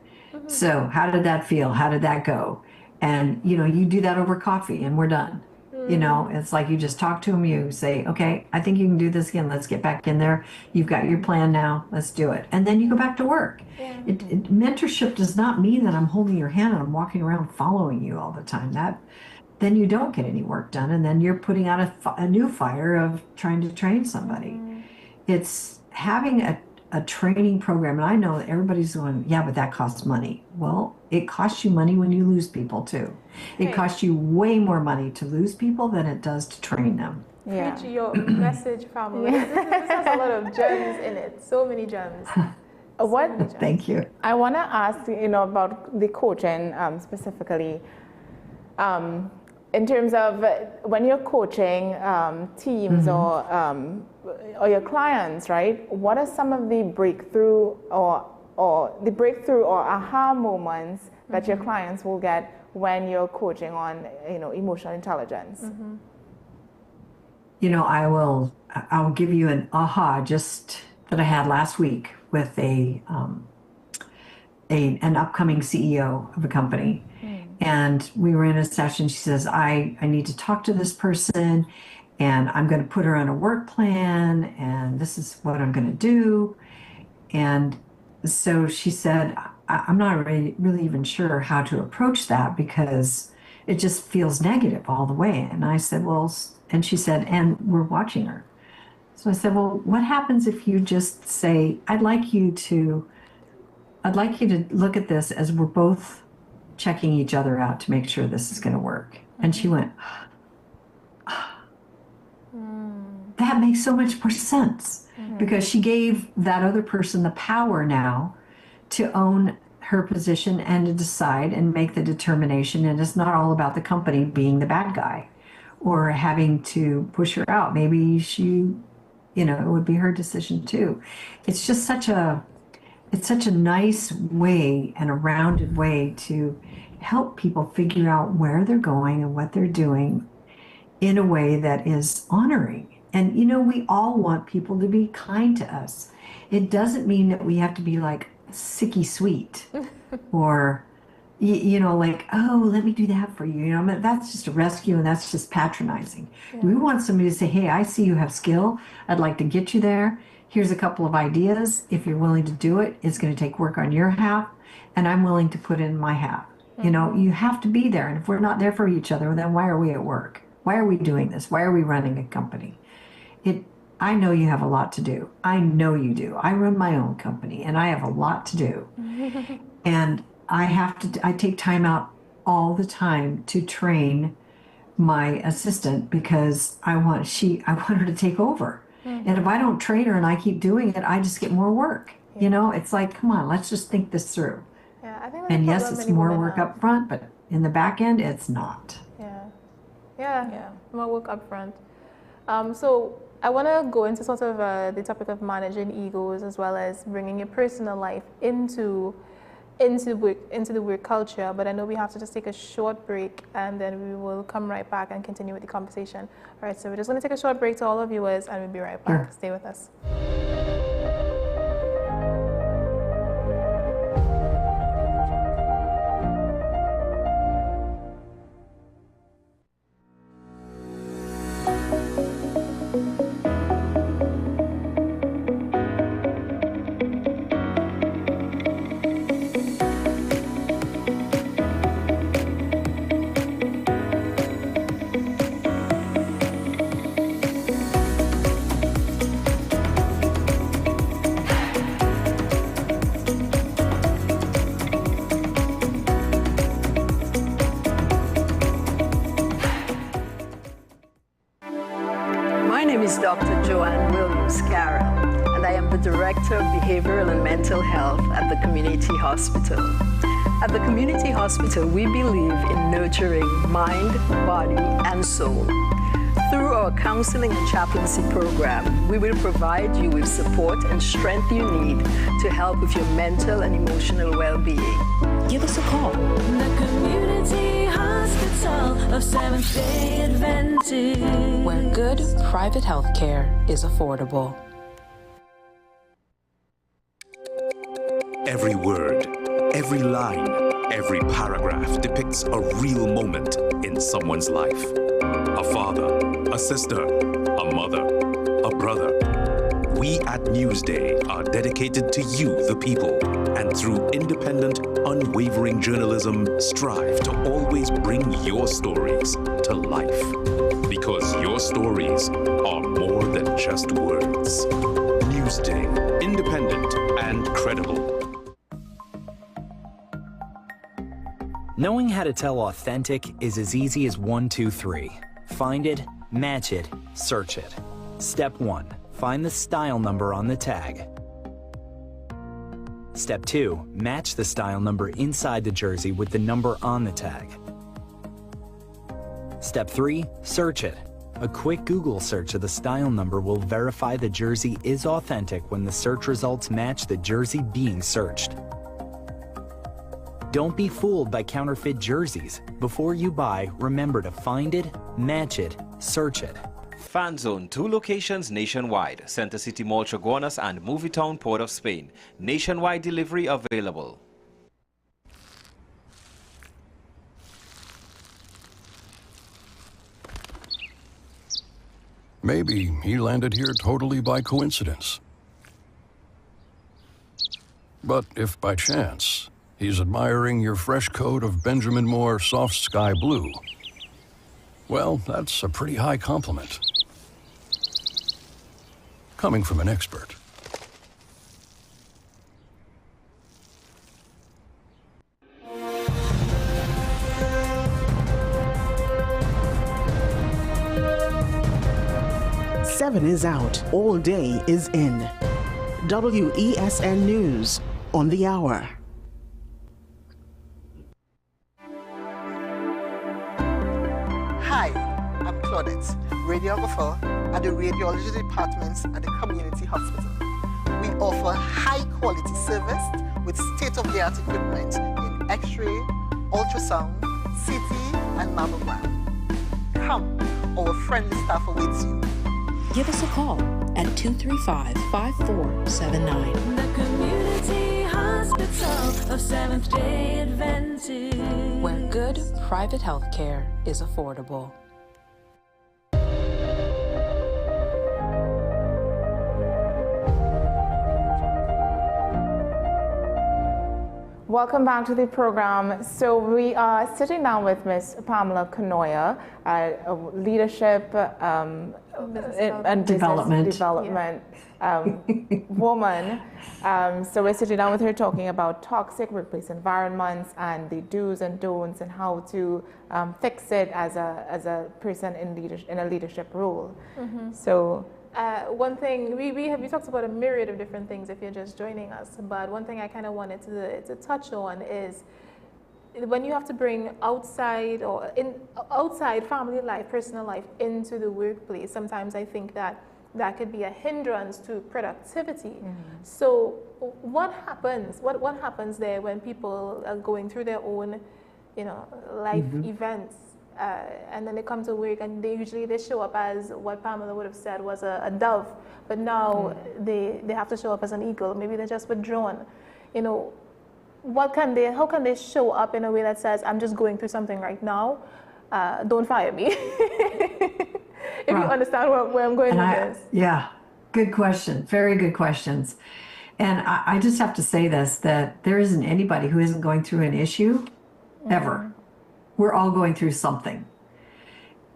So how did that feel? How did that go? And, you do that over coffee and we're done. It's like you just talk to them. You say, okay, I think you can do this again. Let's get back in there. You've got your plan now. Let's do it. And then you go back to work. Yeah. Mentorship does not mean that I'm holding your hand and I'm walking around following you all the time. Then you don't get any work done, and then you're putting out a new fire of trying to train somebody. It's having a training program, and I know that everybody's going, yeah, but that costs money. Well, it costs you money when you lose people too. It costs you way more money to lose people than it does to train them. Yeah. Preach your message, family. This has a lot of gems in it. So many gems. Thank you. I want to ask, about the coaching specifically. In terms of when you're coaching teams or your clients, right? What are some of the breakthrough or aha moments that your clients will get when you're coaching on, emotional intelligence? I'll give you an aha just that I had last week with an upcoming CEO of a company. And we were in a session. She says, I need to talk to this person, and I'm going to put her on a work plan, and this is what I'm going to do. And so she said, I'm not really even sure how to approach that because it just feels negative all the way. And I said, well, and she said, and we're watching her. So I said, well, what happens if you just say, I'd like you to look at this as we're both checking each other out to make sure this is going to work. And she went, that makes so much more sense, because she gave that other person the power now to own her position and to decide and make the determination. And it's not all about the company being the bad guy or having to push her out. Maybe she, it would be her decision too. It's just such a nice way and a rounded way to help people figure out where they're going and what they're doing in a way that is honoring. And, we all want people to be kind to us. It doesn't mean that we have to be like sicky sweet or, like, oh, let me do that for you. That's just a rescue and that's just patronizing. Yeah. We want somebody to say, hey, I see you have skill. I'd like to get you there. Here's a couple of ideas. If you're willing to do it, it's going to take work on your half, and I'm willing to put in my half. You have to be there. And if we're not there for each other, then why are we at work? Why are we doing this? Why are we running a company? I know you have a lot to do. I know you do. I run my own company, and I have a lot to do. And I take time out all the time to train my assistant because I want her to take over. And if I don't train her and I keep doing it, I just get more work. It's like, come on, let's just think this through. Yeah, I think. And yes, it's more work up front, but in the back end, it's not. Yeah. More work up front. So I want to go into sort of the topic of managing egos as well as bringing your personal life into the work culture. But I know we have to just take a short break, and then we will come right back and continue with the conversation. All right, so we're just going to take a short break to all our viewers, and we'll be right back. Sure. Stay with us. Dr. Joanne Williams-Carroll, and I am the Director of Behavioral and Mental Health at the Community Hospital. At the Community Hospital, we believe in nurturing mind, body, and soul. Through our counseling and chaplaincy program, we will provide you with support and strength you need to help with your mental and emotional well-being. Give us a call. The Community Hospital of Seventh-day Adventist, where good private health care is affordable. Every word, every line, every paragraph depicts a real moment in someone's life. A father, a sister, a mother, a brother. We at Newsday are dedicated to you, the people, and through independent, unwavering journalism, strive to always bring your stories to life. Because your stories are more than just words. Newsday. Newsday, independent and credible. Knowing how to tell authentic is as easy as 1, 2, 3. Find it, match it, search it. Step 1. Find the style number on the tag. Step 2. Match the style number inside the jersey with the number on the tag. Step 3. Search it. A quick Google search of the style number will verify the jersey is authentic when the search results match the jersey being searched. Don't be fooled by counterfeit jerseys. Before you buy, remember to find it, match it, search it. Fan Zone, 2 locations nationwide. Center City Mall, Chaguanas and Movietown, Port of Spain. Nationwide delivery available. Maybe he landed here totally by coincidence. But if by chance he's admiring your fresh coat of Benjamin Moore soft sky blue, well, that's a pretty high compliment. Coming from an expert. Seven is out, all day is in. WESN News on the hour. Hi, I'm Claudette, radiographer at the radiology departments at the community hospital. We offer high-quality service with state-of-the-art equipment in X-ray, ultrasound, CT, and mammogram. Come, our friendly staff awaits you. Give us a call at 235-5479. The Community Hospital of Seventh-day Adventist, where good private health care is affordable. Welcome back to the program. So we are sitting down with Ms. Pamela Kanoya, leadership and development woman. So we're sitting down with her talking about toxic workplace environments and the do's and don'ts and how to fix it as a person in a leadership role. Mm-hmm. So. One thing, we talked about a myriad of different things if you're just joining us, but one thing I kind of wanted to touch on is when you have to bring outside family life, personal life into the workplace, sometimes I think that could be a hindrance to productivity. Mm-hmm. So what happens there when people are going through their own, life mm-hmm. events? And then they come to work and they show up as what Pamela would have said was a dove, but now they have to show up as an eagle. Maybe they're just withdrawn. How can they show up in a way that says, I'm just going through something right now, don't fire me? If you understand where I'm going with this. Yeah, good question. Very good questions. And I just have to say this, that there isn't anybody who isn't going through an issue ever. We're all going through something.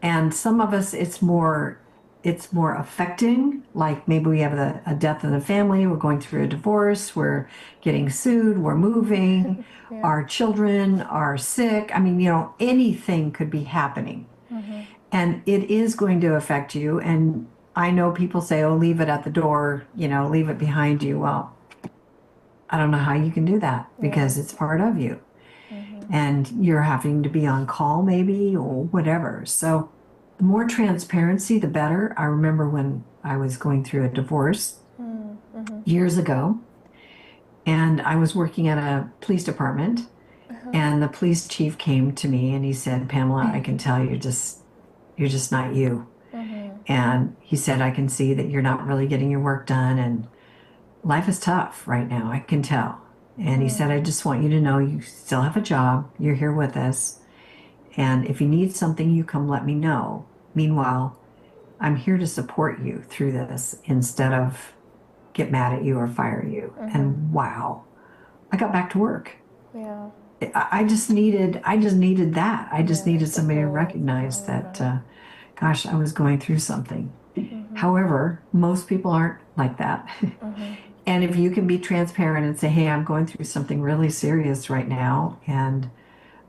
And some of us, it's more affecting, like maybe we have a death in the family, we're going through a divorce, we're getting sued, we're moving, our children are sick. I mean, anything could be happening. Mm-hmm. And it is going to affect you. And I know people say, oh, leave it at the door, leave it behind you. Well, I don't know how you can do that because it's part of you. And you're having to be on call maybe or whatever. So the more transparency, the better. I remember when I was going through a divorce years ago, and I was working at a police department, and the police chief came to me and he said, Pamela, I can tell you're just not you. And he said, I can see that you're not really getting your work done and life is tough right now, I can tell. And he said, I just want you to know you still have a job. You're here with us. And if you need something, you come let me know. Meanwhile, I'm here to support you through this instead of get mad at you or fire you. And wow, I got back to work. Yeah. I just needed that. I just needed somebody to recognize that, gosh, I was going through something. However, most people aren't like that. And if you can be transparent and say, hey, I'm going through something really serious right now, and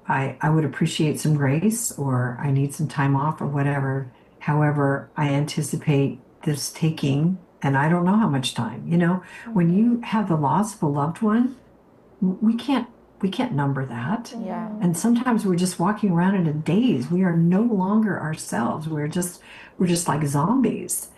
I would appreciate some grace, or I need some time off, or whatever. However, I anticipate this taking, and I don't know how much time. You know, when you have the loss of a loved one, we can't number that. Yeah. And sometimes we're just walking around in a daze. We are no longer ourselves. We're just like zombies.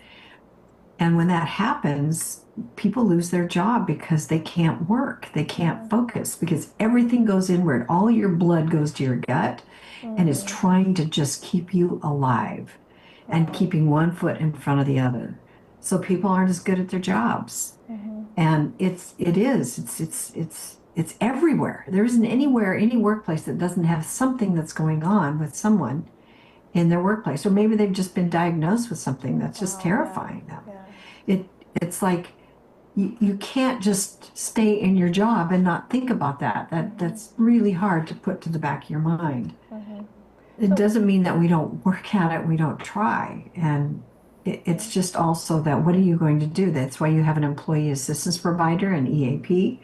And when that happens, people lose their job because they can't work. They can't focus because everything goes inward. All your blood goes to your gut and is trying to just keep you alive and keeping one foot in front of the other. So people aren't as good at their jobs. And it's everywhere. There isn't anywhere, any workplace that doesn't have something that's going on with someone in their workplace. Or maybe they've just been diagnosed with something that's just terrifying them. It's like you can't just stay in your job and not think about that. That's really hard to put to the back of your mind. It doesn't mean that we don't work at it, we don't try. And it's just also that what are you going to do? That's why you have an employee assistance provider, an EAP,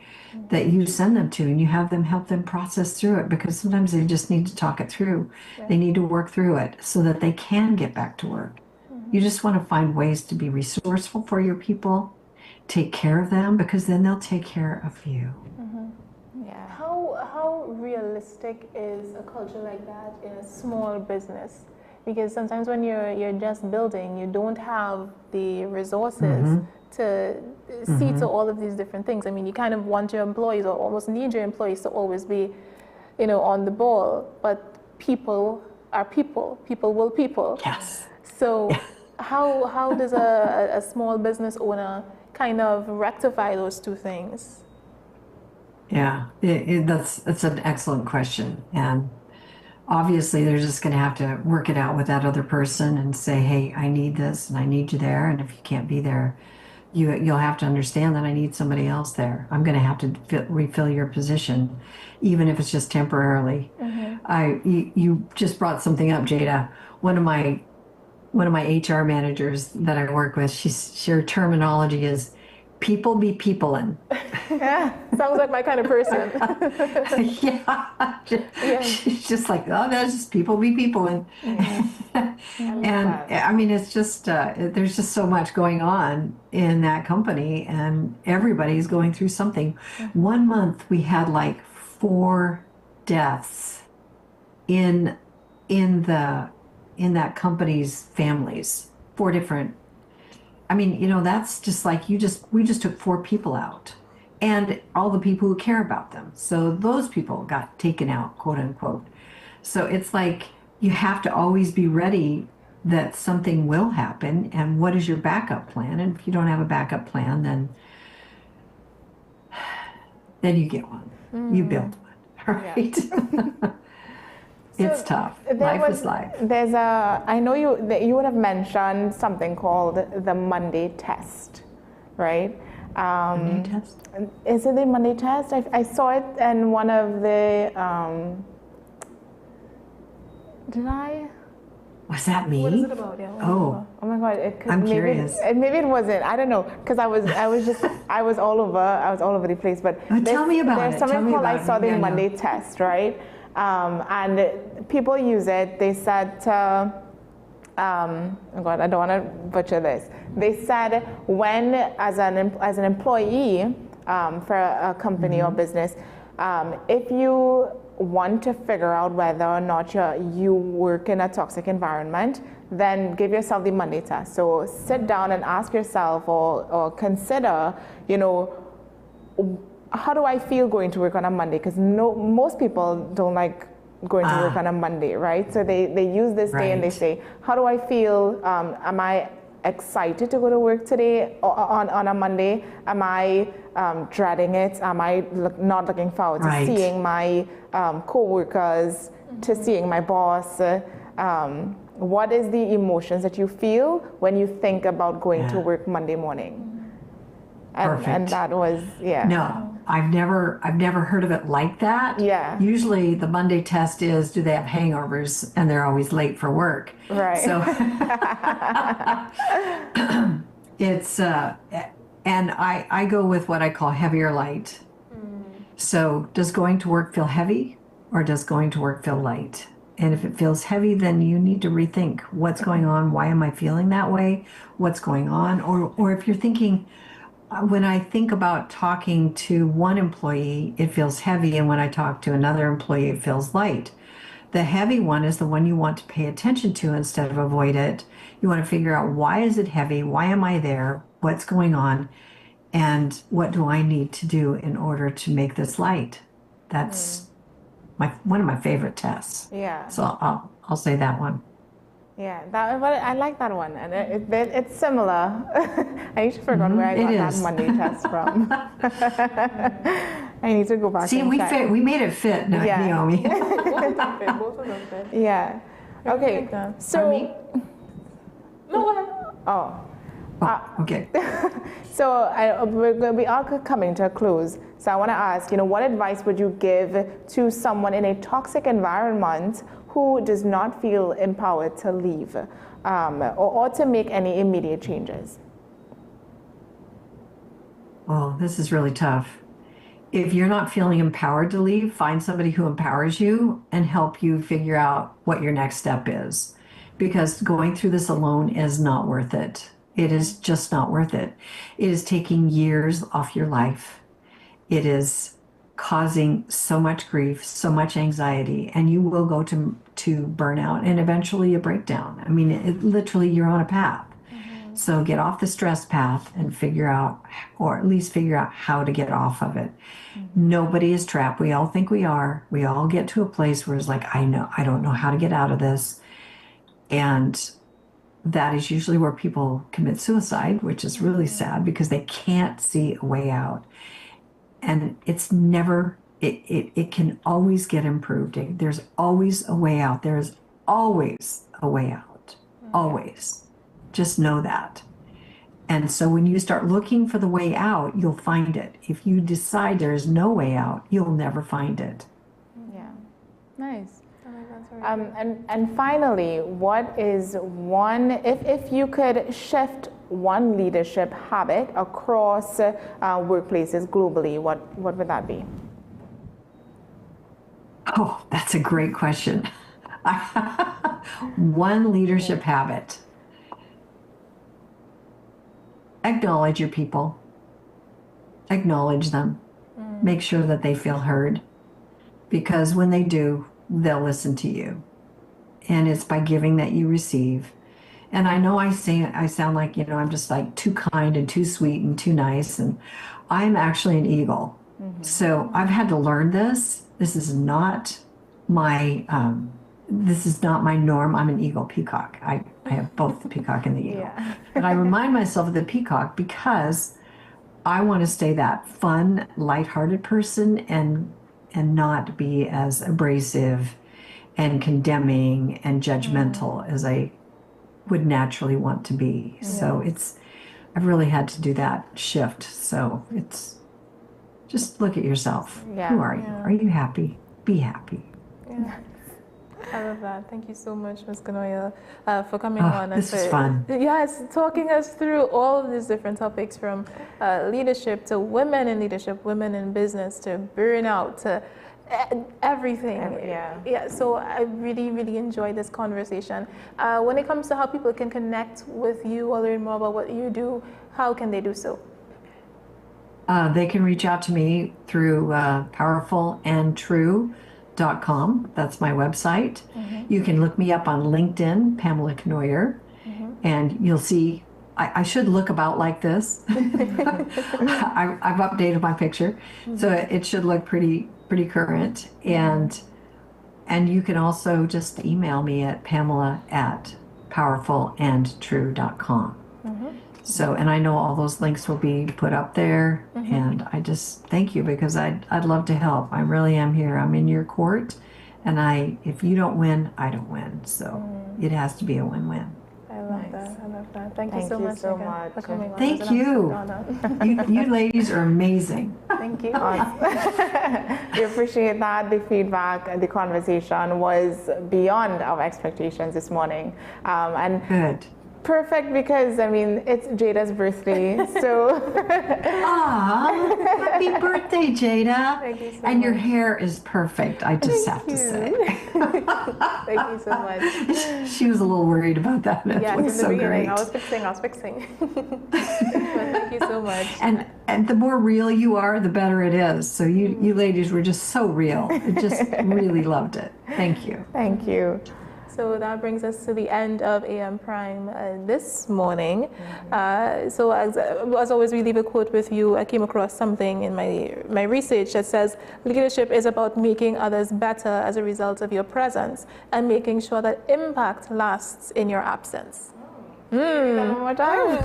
that you send them to, and you have them help them process through it, because sometimes they just need to talk it through. They need to work through it so that they can get back to work. You just want to find ways to be resourceful for your people, take care of them, because then they'll take care of you. Yeah. How realistic is a culture like that in a small business? Because sometimes when you're just building, you don't have the resources to see to all of these different things. I mean, you kind of want your employees, or almost need your employees, to always be, you know, on the ball. But people are people. People will people. Yes. So how does a small business owner kind of rectify those two things? Yeah, that's an excellent question. And obviously they're just going to have to work it out with that other person and say, hey, I need this and I need you there. And if you can't be there, you'll have to understand that I need somebody else there. I'm going to have to refill your position, even if it's just temporarily. You just brought something up, Jada. One of my HR managers that I work with, her terminology is people be peoplein'. Yeah, sounds like my kind of person. She's just like, oh, that's just people be peoplein'. And I mean, it's just, there's just so much going on in that company, and everybody's going through something. 1 month we had like 4 deaths in that company's families, 4 different. I mean, you know, that's just like we just took 4 people out, and all the people who care about them. So those people got taken out, quote unquote. So it's like you have to always be ready that something will happen, and what is your backup plan? And if you don't have a backup plan, then you get one. You build one, right? It's tough. Life is life. I know you would have mentioned something called the Monday test, right? Monday test? Is it the Monday test? I saw it in one of the. Did I? Was that me? What is it about? Yeah. Oh my God! I'm curious. Maybe it wasn't. I don't know, because I was all over the place. But tell me about it. There's something called I saw the Monday test, right? And people use it. They said, oh God, I don't want to butcher this. They said when, as an employee for a company or business, if you want to figure out whether or not you work in a toxic environment, then give yourself the Monday test. So sit down and ask yourself, or consider, you know, how do I feel going to work on a Monday? Because most people don't like going to work on a Monday, right? So they use this day and they say, how do I feel? Am I excited to go to work today on a Monday? Am I dreading it? Am I not looking forward to seeing my co-workers, to seeing my boss? What is the emotions that you feel when you think about going to work Monday morning? And that was, No, I've never heard of it like that. Yeah. Usually the Monday test is, do they have hangovers and they're always late for work? Right. So it's And I go with what I call heavy or light. So does going to work feel heavy or does going to work feel light? And if it feels heavy, then you need to rethink what's going on. Why am I feeling that way? What's going on? Or if you're thinking, when I think about talking to one employee, it feels heavy. And when I talk to another employee, it feels light. The heavy one is the one you want to pay attention to instead of avoid it. You want to figure out, why is it heavy? Why am I there? What's going on? And what do I need to do in order to make this light? That's one of my favorite tests. Yeah. So I'll say that one. Yeah, I like that one, and it's similar. I need to figure out where I got that Monday test from. I need to go back. See, we made it fit, Naomi. Both of them fit. Yeah. Okay. So. No, go ahead. Okay. So we are coming to a close. So I want to ask, what advice would you give to someone in a toxic environment who does not feel empowered to leave or to make any immediate changes? Oh, this is really tough. If you're not feeling empowered to leave, find somebody who empowers you and help you figure out what your next step is. Because going through this alone is not worth it. It is just not worth it. It is taking years off your life. It is causing so much grief, so much anxiety, and you will go to burnout and eventually a breakdown. I mean, literally you're on a path. So get off the stress path and figure out, or at least figure out how to get off of it. Nobody is trapped. We all think we are. We all get to a place where it's like, I don't know how to get out of this. And that is usually where people commit suicide, which is really sad because they can't see a way out. And it's never, it can always get improved. There's always a way out. There is always a way out. Always. Just know that. And so when you start looking for the way out, you'll find it. If you decide there is no way out, you'll never find it. Yeah. Nice. And finally, what is one, if you could shift one leadership habit across workplaces globally, what would that be? Oh, that's a great question. One leadership habit. Acknowledge your people. Acknowledge them. Make sure that they feel heard. Because when they do, they'll listen to you. And it's by giving that you receive. And I know I sound like, I'm just like too kind and too sweet and too nice. And I'm actually an eagle. So I've had to learn this. This is not my norm. I'm an eagle peacock. I have both the peacock and the eagle. Yeah. But I remind myself of the peacock because I want to stay that fun, lighthearted person and not be as abrasive and condemning and judgmental as I would naturally want to be. Yeah. So I've really had to do that shift. So it's just look at yourself. Yeah. Who are you? Are you happy? Be happy. Yeah. I love that. Thank you so much, Ms. Kanoya, for coming on. This is fun. Yes, talking us through all of these different topics from leadership to women in leadership, women in business to burnout to everything. Yeah. So I really, really enjoyed this conversation. When it comes to how people can connect with you or learn more about what you do, how can they do so? They can reach out to me through powerfulandtrue.com. That's my website. You can look me up on LinkedIn, Pamela Knoyer, and you'll see. I should look about like this. I've updated my picture, so it should look pretty current. And you can also just email me at pamela@powerfulandtrue.com. So, and I know all those links will be put up there, and I just thank you because I'd love to help. I really am here. I'm in your court, and if you don't win, I don't win. So it has to be a win-win. I love that. Thank you so much for coming on. Thank you. You ladies are amazing. Thank you. We appreciate that. The feedback and the conversation was beyond our expectations this morning. And good. Perfect because, I mean, it's Jada's birthday, so. Happy birthday, Jada. Thank you so and much. your hair is perfect, I just have to say. Thank you so much. She was a little worried about that. It Yes, looks in the so beginning, great. I was fixing. But thank you so much. And the more real you are, the better it is. So you ladies were just so real. I just really loved it. Thank you. Thank you. So that brings us to the end of AM Prime this morning. So as always, we leave a quote with you. I came across something in my research that says, leadership is about making others better as a result of your presence and making sure that impact lasts in your absence. One more time.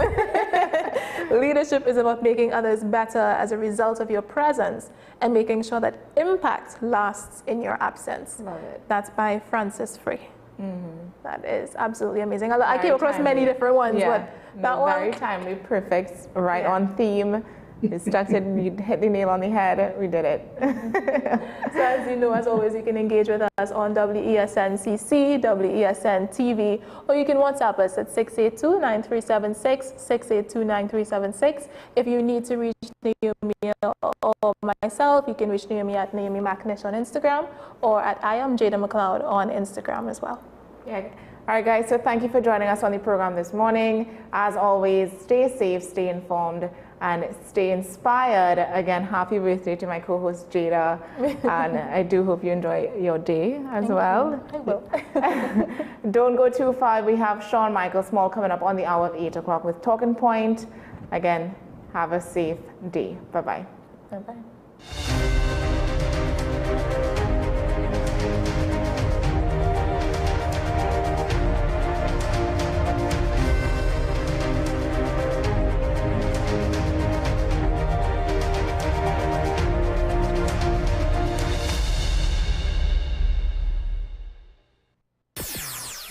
Leadership is about making others better as a result of your presence and making sure that impact lasts in your absence. Love it. That's by Francis Free. That is absolutely amazing. I came across many different ones, but that one. Very timely, perfect, right on theme. You stuck it, you hit the nail on the head, we did it. So as you know, as always, you can engage with us on WESN-CC, WESN-TV, or you can WhatsApp us at 682-9376, 682-9376. If you need to reach Naomi or myself, you can reach Naomi at Naomi McNish on Instagram or at I am Jada McLeod on Instagram as well. Yeah. All right, guys, so thank you for joining us on the program this morning. As always, stay safe, stay informed, and stay inspired. Again, happy birthday to my co-host Jada, and I do hope you enjoy your day as well. I will. Don't go too far. We have Sean Michael Small coming up on the hour of 8 o'clock with Talking Point. Again, have a safe day. Bye-bye. Bye-bye.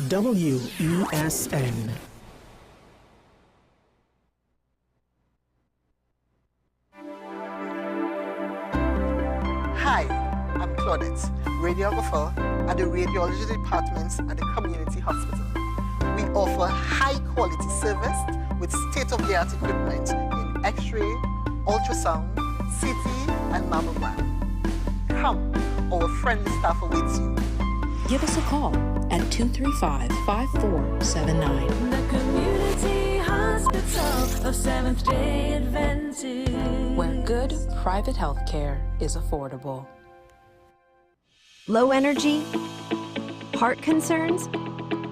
WESN. Hi, I'm Claudette, radiographer at the radiology departments at the community hospital. We offer high-quality service with state-of-the-art equipment in X-ray, ultrasound, CT, and mammogram. Come, our friendly staff awaits you. Give us a call at 235-5479. The Community Hospital of Seventh-day Adventist, where good private health care is affordable. Low energy? Heart concerns?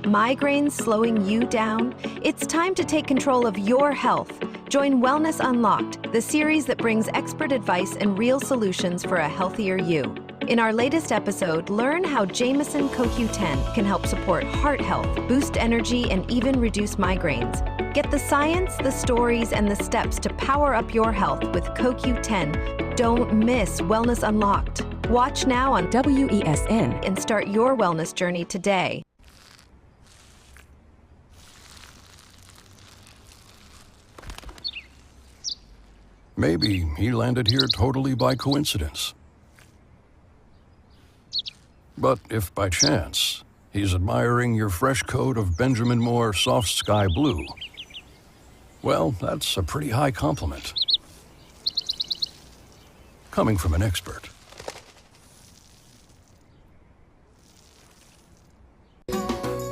Migraines slowing you down? It's time to take control of your health. Join Wellness Unlocked, the series that brings expert advice and real solutions for a healthier you. In our latest episode, learn how Jameson CoQ10 can help support heart health, boost energy, and even reduce migraines. Get the science, the stories, and the steps to power up your health with CoQ10. Don't miss Wellness Unlocked. Watch now on WESN and start your wellness journey today. Maybe he landed here totally by coincidence. But if by chance he's admiring your fresh coat of Benjamin Moore soft sky blue, well, that's a pretty high compliment. Coming from an expert.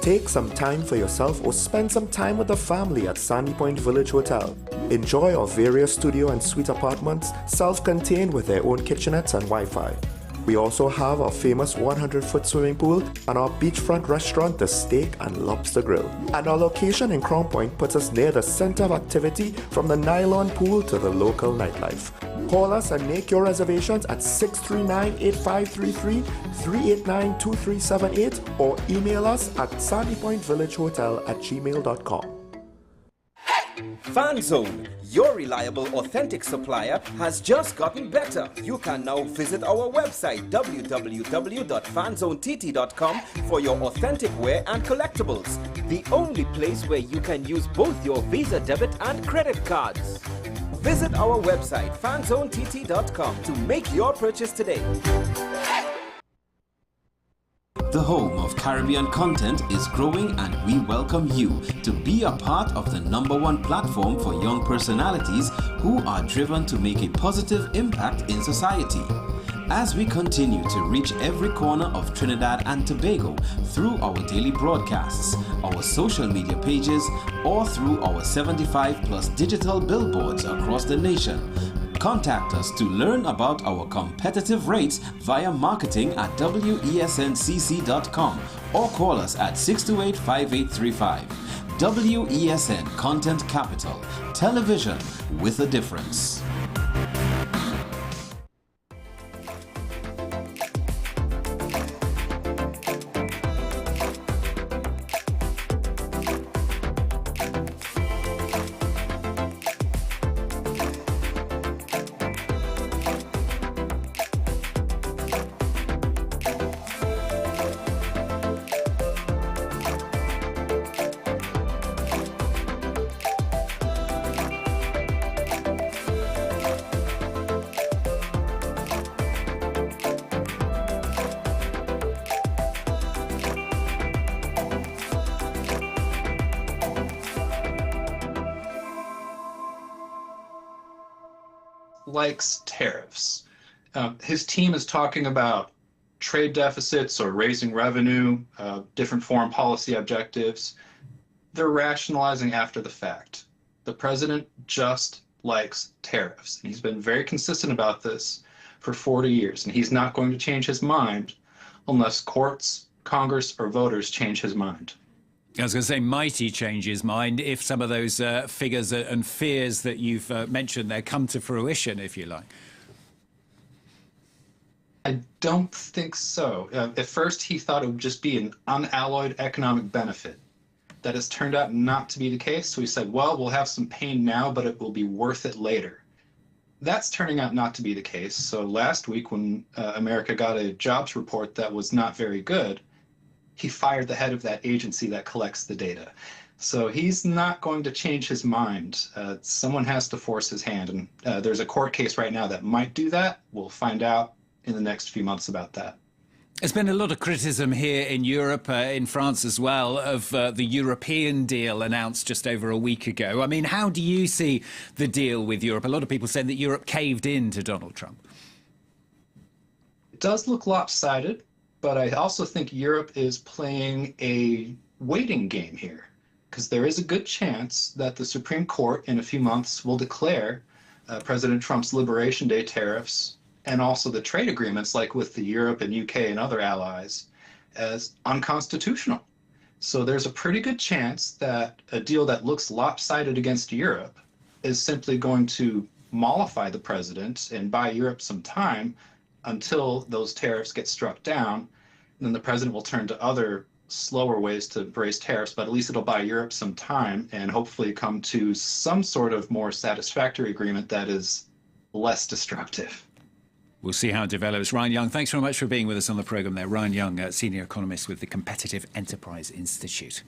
Take some time for yourself or spend some time with the family at Sandy Point Village Hotel. Enjoy our various studio and suite apartments, self-contained with their own kitchenettes and Wi-Fi. We also have our famous 100-foot swimming pool and our beachfront restaurant, the Steak and Lobster Grill. And our location in Crown Point puts us near the center of activity from the nylon pool to the local nightlife. Call us and make your reservations at 639-8533, 389-2378 or email us at sandypointvillagehotel@gmail.com. FanZone, your reliable, authentic supplier, has just gotten better. You can now visit our website www.fanzonett.com for your authentic wear and collectibles. The only place where you can use both your Visa debit and credit cards. Visit our website fanzonett.com to make your purchase today. The home of of Caribbean content is growing, and we welcome you to be a part of the #1 platform for young personalities who are driven to make a positive impact in society. As we continue to reach every corner of Trinidad and Tobago through our daily broadcasts, our social media pages, or through our 75+ digital billboards across the nation, contact us to learn about our competitive rates via marketing at wesncc.com or call us at 628-5835. WESN Content Capital, television with a difference. Likes tariffs. His team is talking about trade deficits or raising revenue, different foreign policy objectives. They're rationalizing after the fact. The president just likes tariffs, and he's been very consistent about this for 40 years, and he's not going to change his mind unless courts, Congress, or voters change his mind. I was going to say, might he change his mind if some of those figures and fears that you've mentioned there come to fruition, if you like? I don't think so. At first, he thought it would just be an unalloyed economic benefit. That has turned out not to be the case. So he said, well, we'll have some pain now, but it will be worth it later. That's turning out not to be the case. So last week, when America got a jobs report that was not very good, he fired the head of that agency that collects the data. So he's not going to change his mind. Someone has to force his hand. And there's a court case right now that might do that. We'll find out in the next few months about that. There's been a lot of criticism here in Europe, in France as well, of the European deal announced just over a week ago. I mean, how do you see the deal with Europe? A lot of people saying that Europe caved in to Donald Trump. It does look lopsided. But I also think Europe is playing a waiting game here, because there is a good chance that the Supreme Court in a few months will declare President Trump's Liberation Day tariffs and also the trade agreements like with the Europe and UK and other allies as unconstitutional. So there's a pretty good chance that a deal that looks lopsided against Europe is simply going to mollify the president and buy Europe some time until those tariffs get struck down. And then the president will turn to other slower ways to raise tariffs, but at least it'll buy Europe some time and hopefully come to some sort of more satisfactory agreement that is less destructive. We'll see how it develops. Ryan Young, thanks very much for being with us on the programme there. Ryan Young, senior economist with the Competitive Enterprise Institute.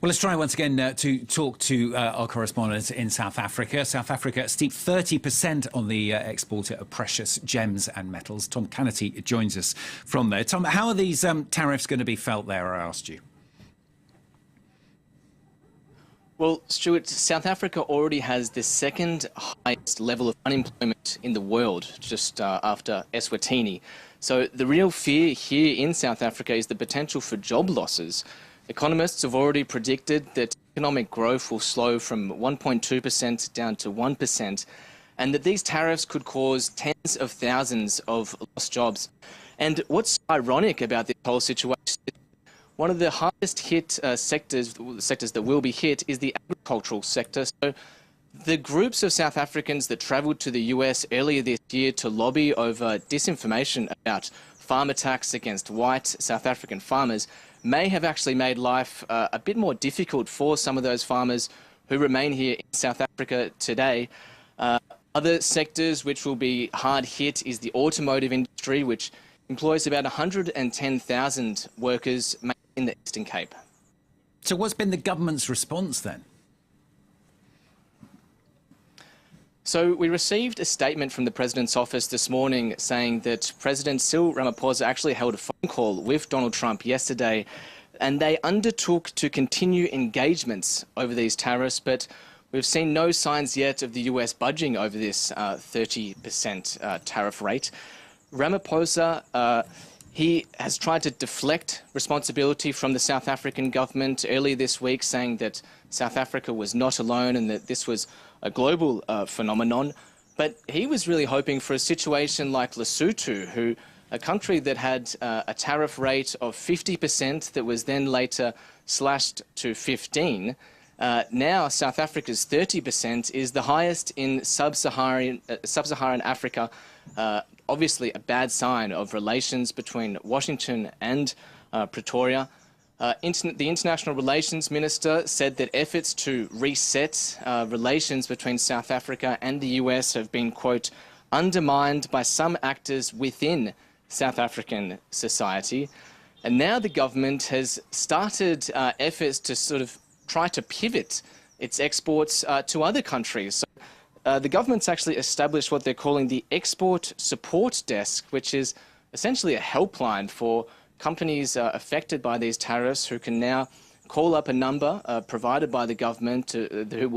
Well, let's try once again to talk to our correspondent in South Africa. South Africa steep 30% on the export of precious gems and metals. Tom Canity joins us from there. Tom, how are these tariffs going to be felt there, I asked you? Well, Stuart, South Africa already has the second highest level of unemployment in the world, just after Eswatini. So the real fear here in South Africa is the potential for job losses. Economists have already predicted that economic growth will slow from 1.2% down to 1%, and that these tariffs could cause tens of thousands of lost jobs. And what's ironic about this whole situation, one of the hardest hit sectors that will be hit is the agricultural sector. So the groups of South Africans that travelled to the US earlier this year to lobby over disinformation about farm attacks against white South African farmers may have actually made life a bit more difficult for some of those farmers who remain here in South Africa today. Other sectors which will be hard hit is the automotive industry, which employs about 110,000 workers in the Eastern Cape. So what's been the government's response then? So we received a statement from the President's office this morning saying that President Cyril Ramaphosa actually held a phone call with Donald Trump yesterday, and they undertook to continue engagements over these tariffs, but we've seen no signs yet of the US budging over this 30% tariff rate. Ramaphosa, he has tried to deflect responsibility from the South African government earlier this week, saying that South Africa was not alone and that this was a global phenomenon. But he was really hoping for a situation like Lesotho, a country that had a tariff rate of 50% that was then later slashed to 15%. Now South Africa's 30% is the highest in sub-Saharan Africa. Obviously a bad sign of relations between Washington and Pretoria. The International Relations Minister said that efforts to reset relations between South Africa and the US have been, quote, undermined by some actors within South African society. And now the government has started efforts to sort of try to pivot its exports to other countries. So, the government's actually established what they're calling the Export Support Desk, which is essentially a helpline for companies affected by these tariffs who can now call up a number provided by the government that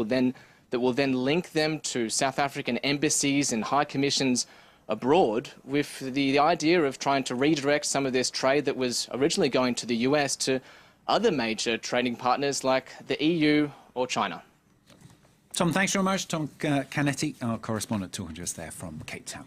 will then link them to South African embassies and high commissions abroad, with the idea of trying to redirect some of this trade that was originally going to the US to other major trading partners like the EU or China. Tom, thanks very much. Tom Canetti, our correspondent, talking to us there from Cape Town.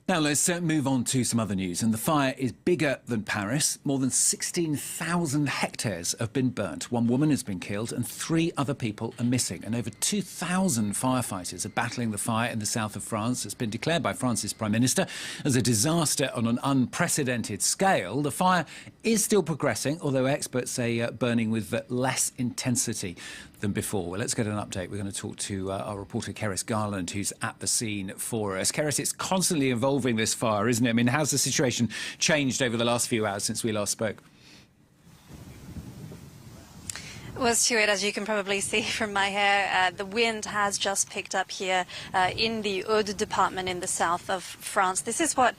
Now let's move on to some other news. And the fire is bigger than Paris. More than 16,000 hectares have been burnt. One woman has been killed and 3 other people are missing. And over 2,000 firefighters are battling the fire in the south of France. It's been declared by France's Prime Minister as a disaster on an unprecedented scale. The fire is still progressing, although experts say burning with less intensity than before. Well, let's get an update. We're going to talk to our reporter, Keris Garland, who's at the scene for us. Keris, it's constantly evolving, this fire, isn't it? I mean, how's the situation changed over the last few hours since we last spoke? Well, Stuart, as you can probably see from my hair, the wind has just picked up here in the Aude department in the south of France. This is what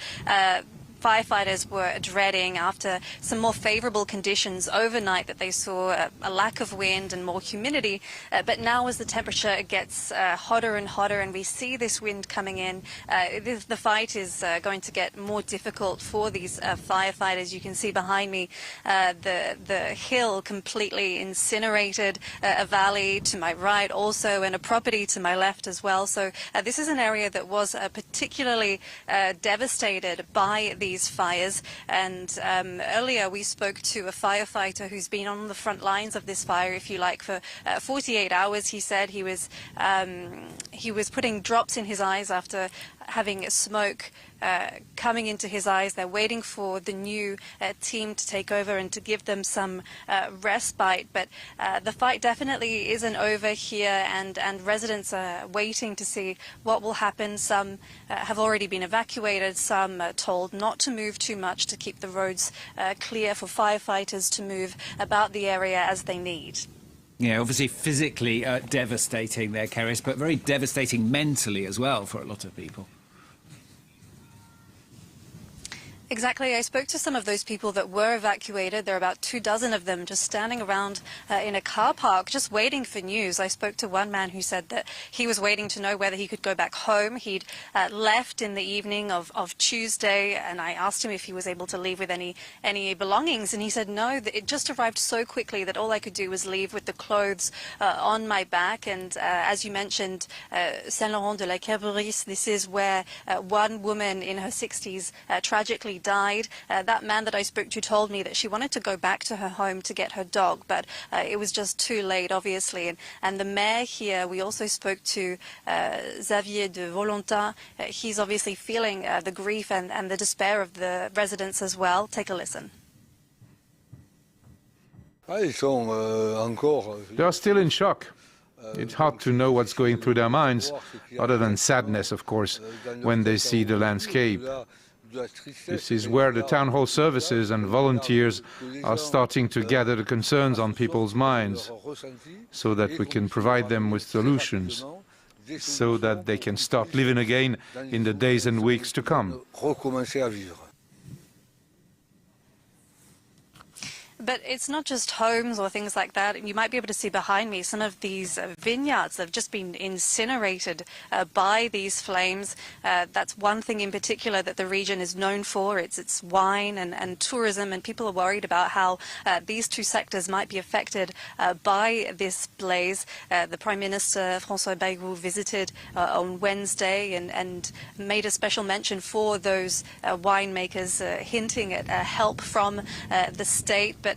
firefighters were dreading after some more favorable conditions overnight, that they saw a lack of wind and more humidity. But now as the temperature gets hotter and hotter and we see this wind coming in, the fight is going to get more difficult for these firefighters. You can see behind me the hill completely incinerated, a valley to my right also, and a property to my left as well. So this is an area that was particularly devastated by these fires. And earlier we spoke to a firefighter who's been on the front lines of this fire, if you like, for 48 hours. He said he was putting drops in his eyes after having smoke coming into his eyes. They're waiting for the new team to take over and to give them some respite. But the fight definitely isn't over here, and residents are waiting to see what will happen. Some have already been evacuated, some are told not to move too much to keep the roads clear for firefighters to move about the area as they need. Yeah, obviously physically devastating there, Keris, but very devastating mentally as well for a lot of people. Exactly. I spoke to some of those people that were evacuated. There are about 24 of them just standing around in a car park, just waiting for news. I spoke to one man who said that he was waiting to know whether he could go back home. He'd left in the evening of Tuesday, and I asked him if he was able to leave with any belongings, and he said no, that it just arrived so quickly that all I could do was leave with the clothes on my back. And as you mentioned, Saint-Laurent-de-la-Kerberis, this is where one woman in her 60s tragically died. That man that I spoke to told me that she wanted to go back to her home to get her dog, but it was just too late, obviously. And the mayor here, we also spoke to Xavier de Volentin. He's obviously feeling the grief and the despair of the residents as well. Take a listen. They are still in shock. It's hard to know what's going through their minds, other than sadness, of course, when they see the landscape. This is where the town hall services and volunteers are starting to gather the concerns on people's minds, so that we can provide them with solutions. so that they can start living again in the days and weeks to come. But it's not just homes or things like that. You might be able to see behind me some of these vineyards that have just been incinerated by these flames. That's one thing in particular that the region is known for. It's wine and tourism, and people are worried about how these two sectors might be affected by this blaze. The Prime Minister, François Bayrou, visited on Wednesday and made a special mention for those winemakers, hinting at help from the state. But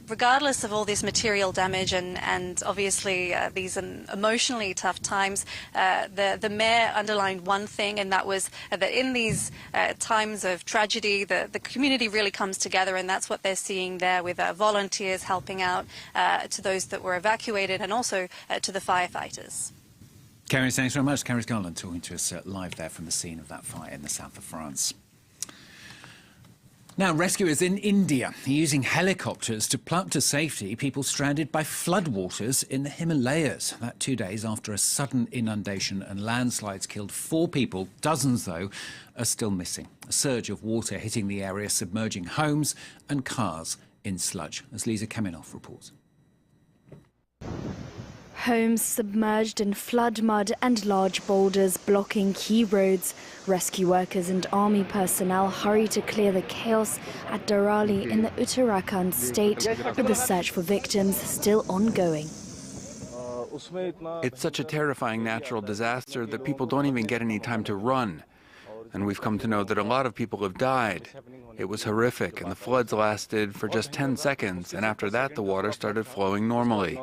regardless of all this material damage and obviously these emotionally tough times, the mayor underlined one thing, and that was that in these times of tragedy, the community really comes together, and that's what they're seeing there with volunteers helping out to those that were evacuated and also to the firefighters. Kerry, thanks very much. Kerry Garland talking to us live there from the scene of that fire in the south of France. Now, rescuers in India are using helicopters to pluck to safety people stranded by floodwaters in the Himalayas. That 2 days after a sudden inundation and landslides killed 4 people. Dozens, though, are still missing. A surge of water hitting the area, submerging homes and cars in sludge, as Lisa Kaminoff reports. Homes submerged in flood mud and large boulders blocking key roads. Rescue workers and army personnel hurry to clear the chaos at Darali in the Uttarakhand state, with the search for victims still ongoing. It's such a terrifying natural disaster that people don't even get any time to run. And we've come to know that a lot of people have died. It was horrific, and the floods lasted for just 10 seconds, and after that the water started flowing normally.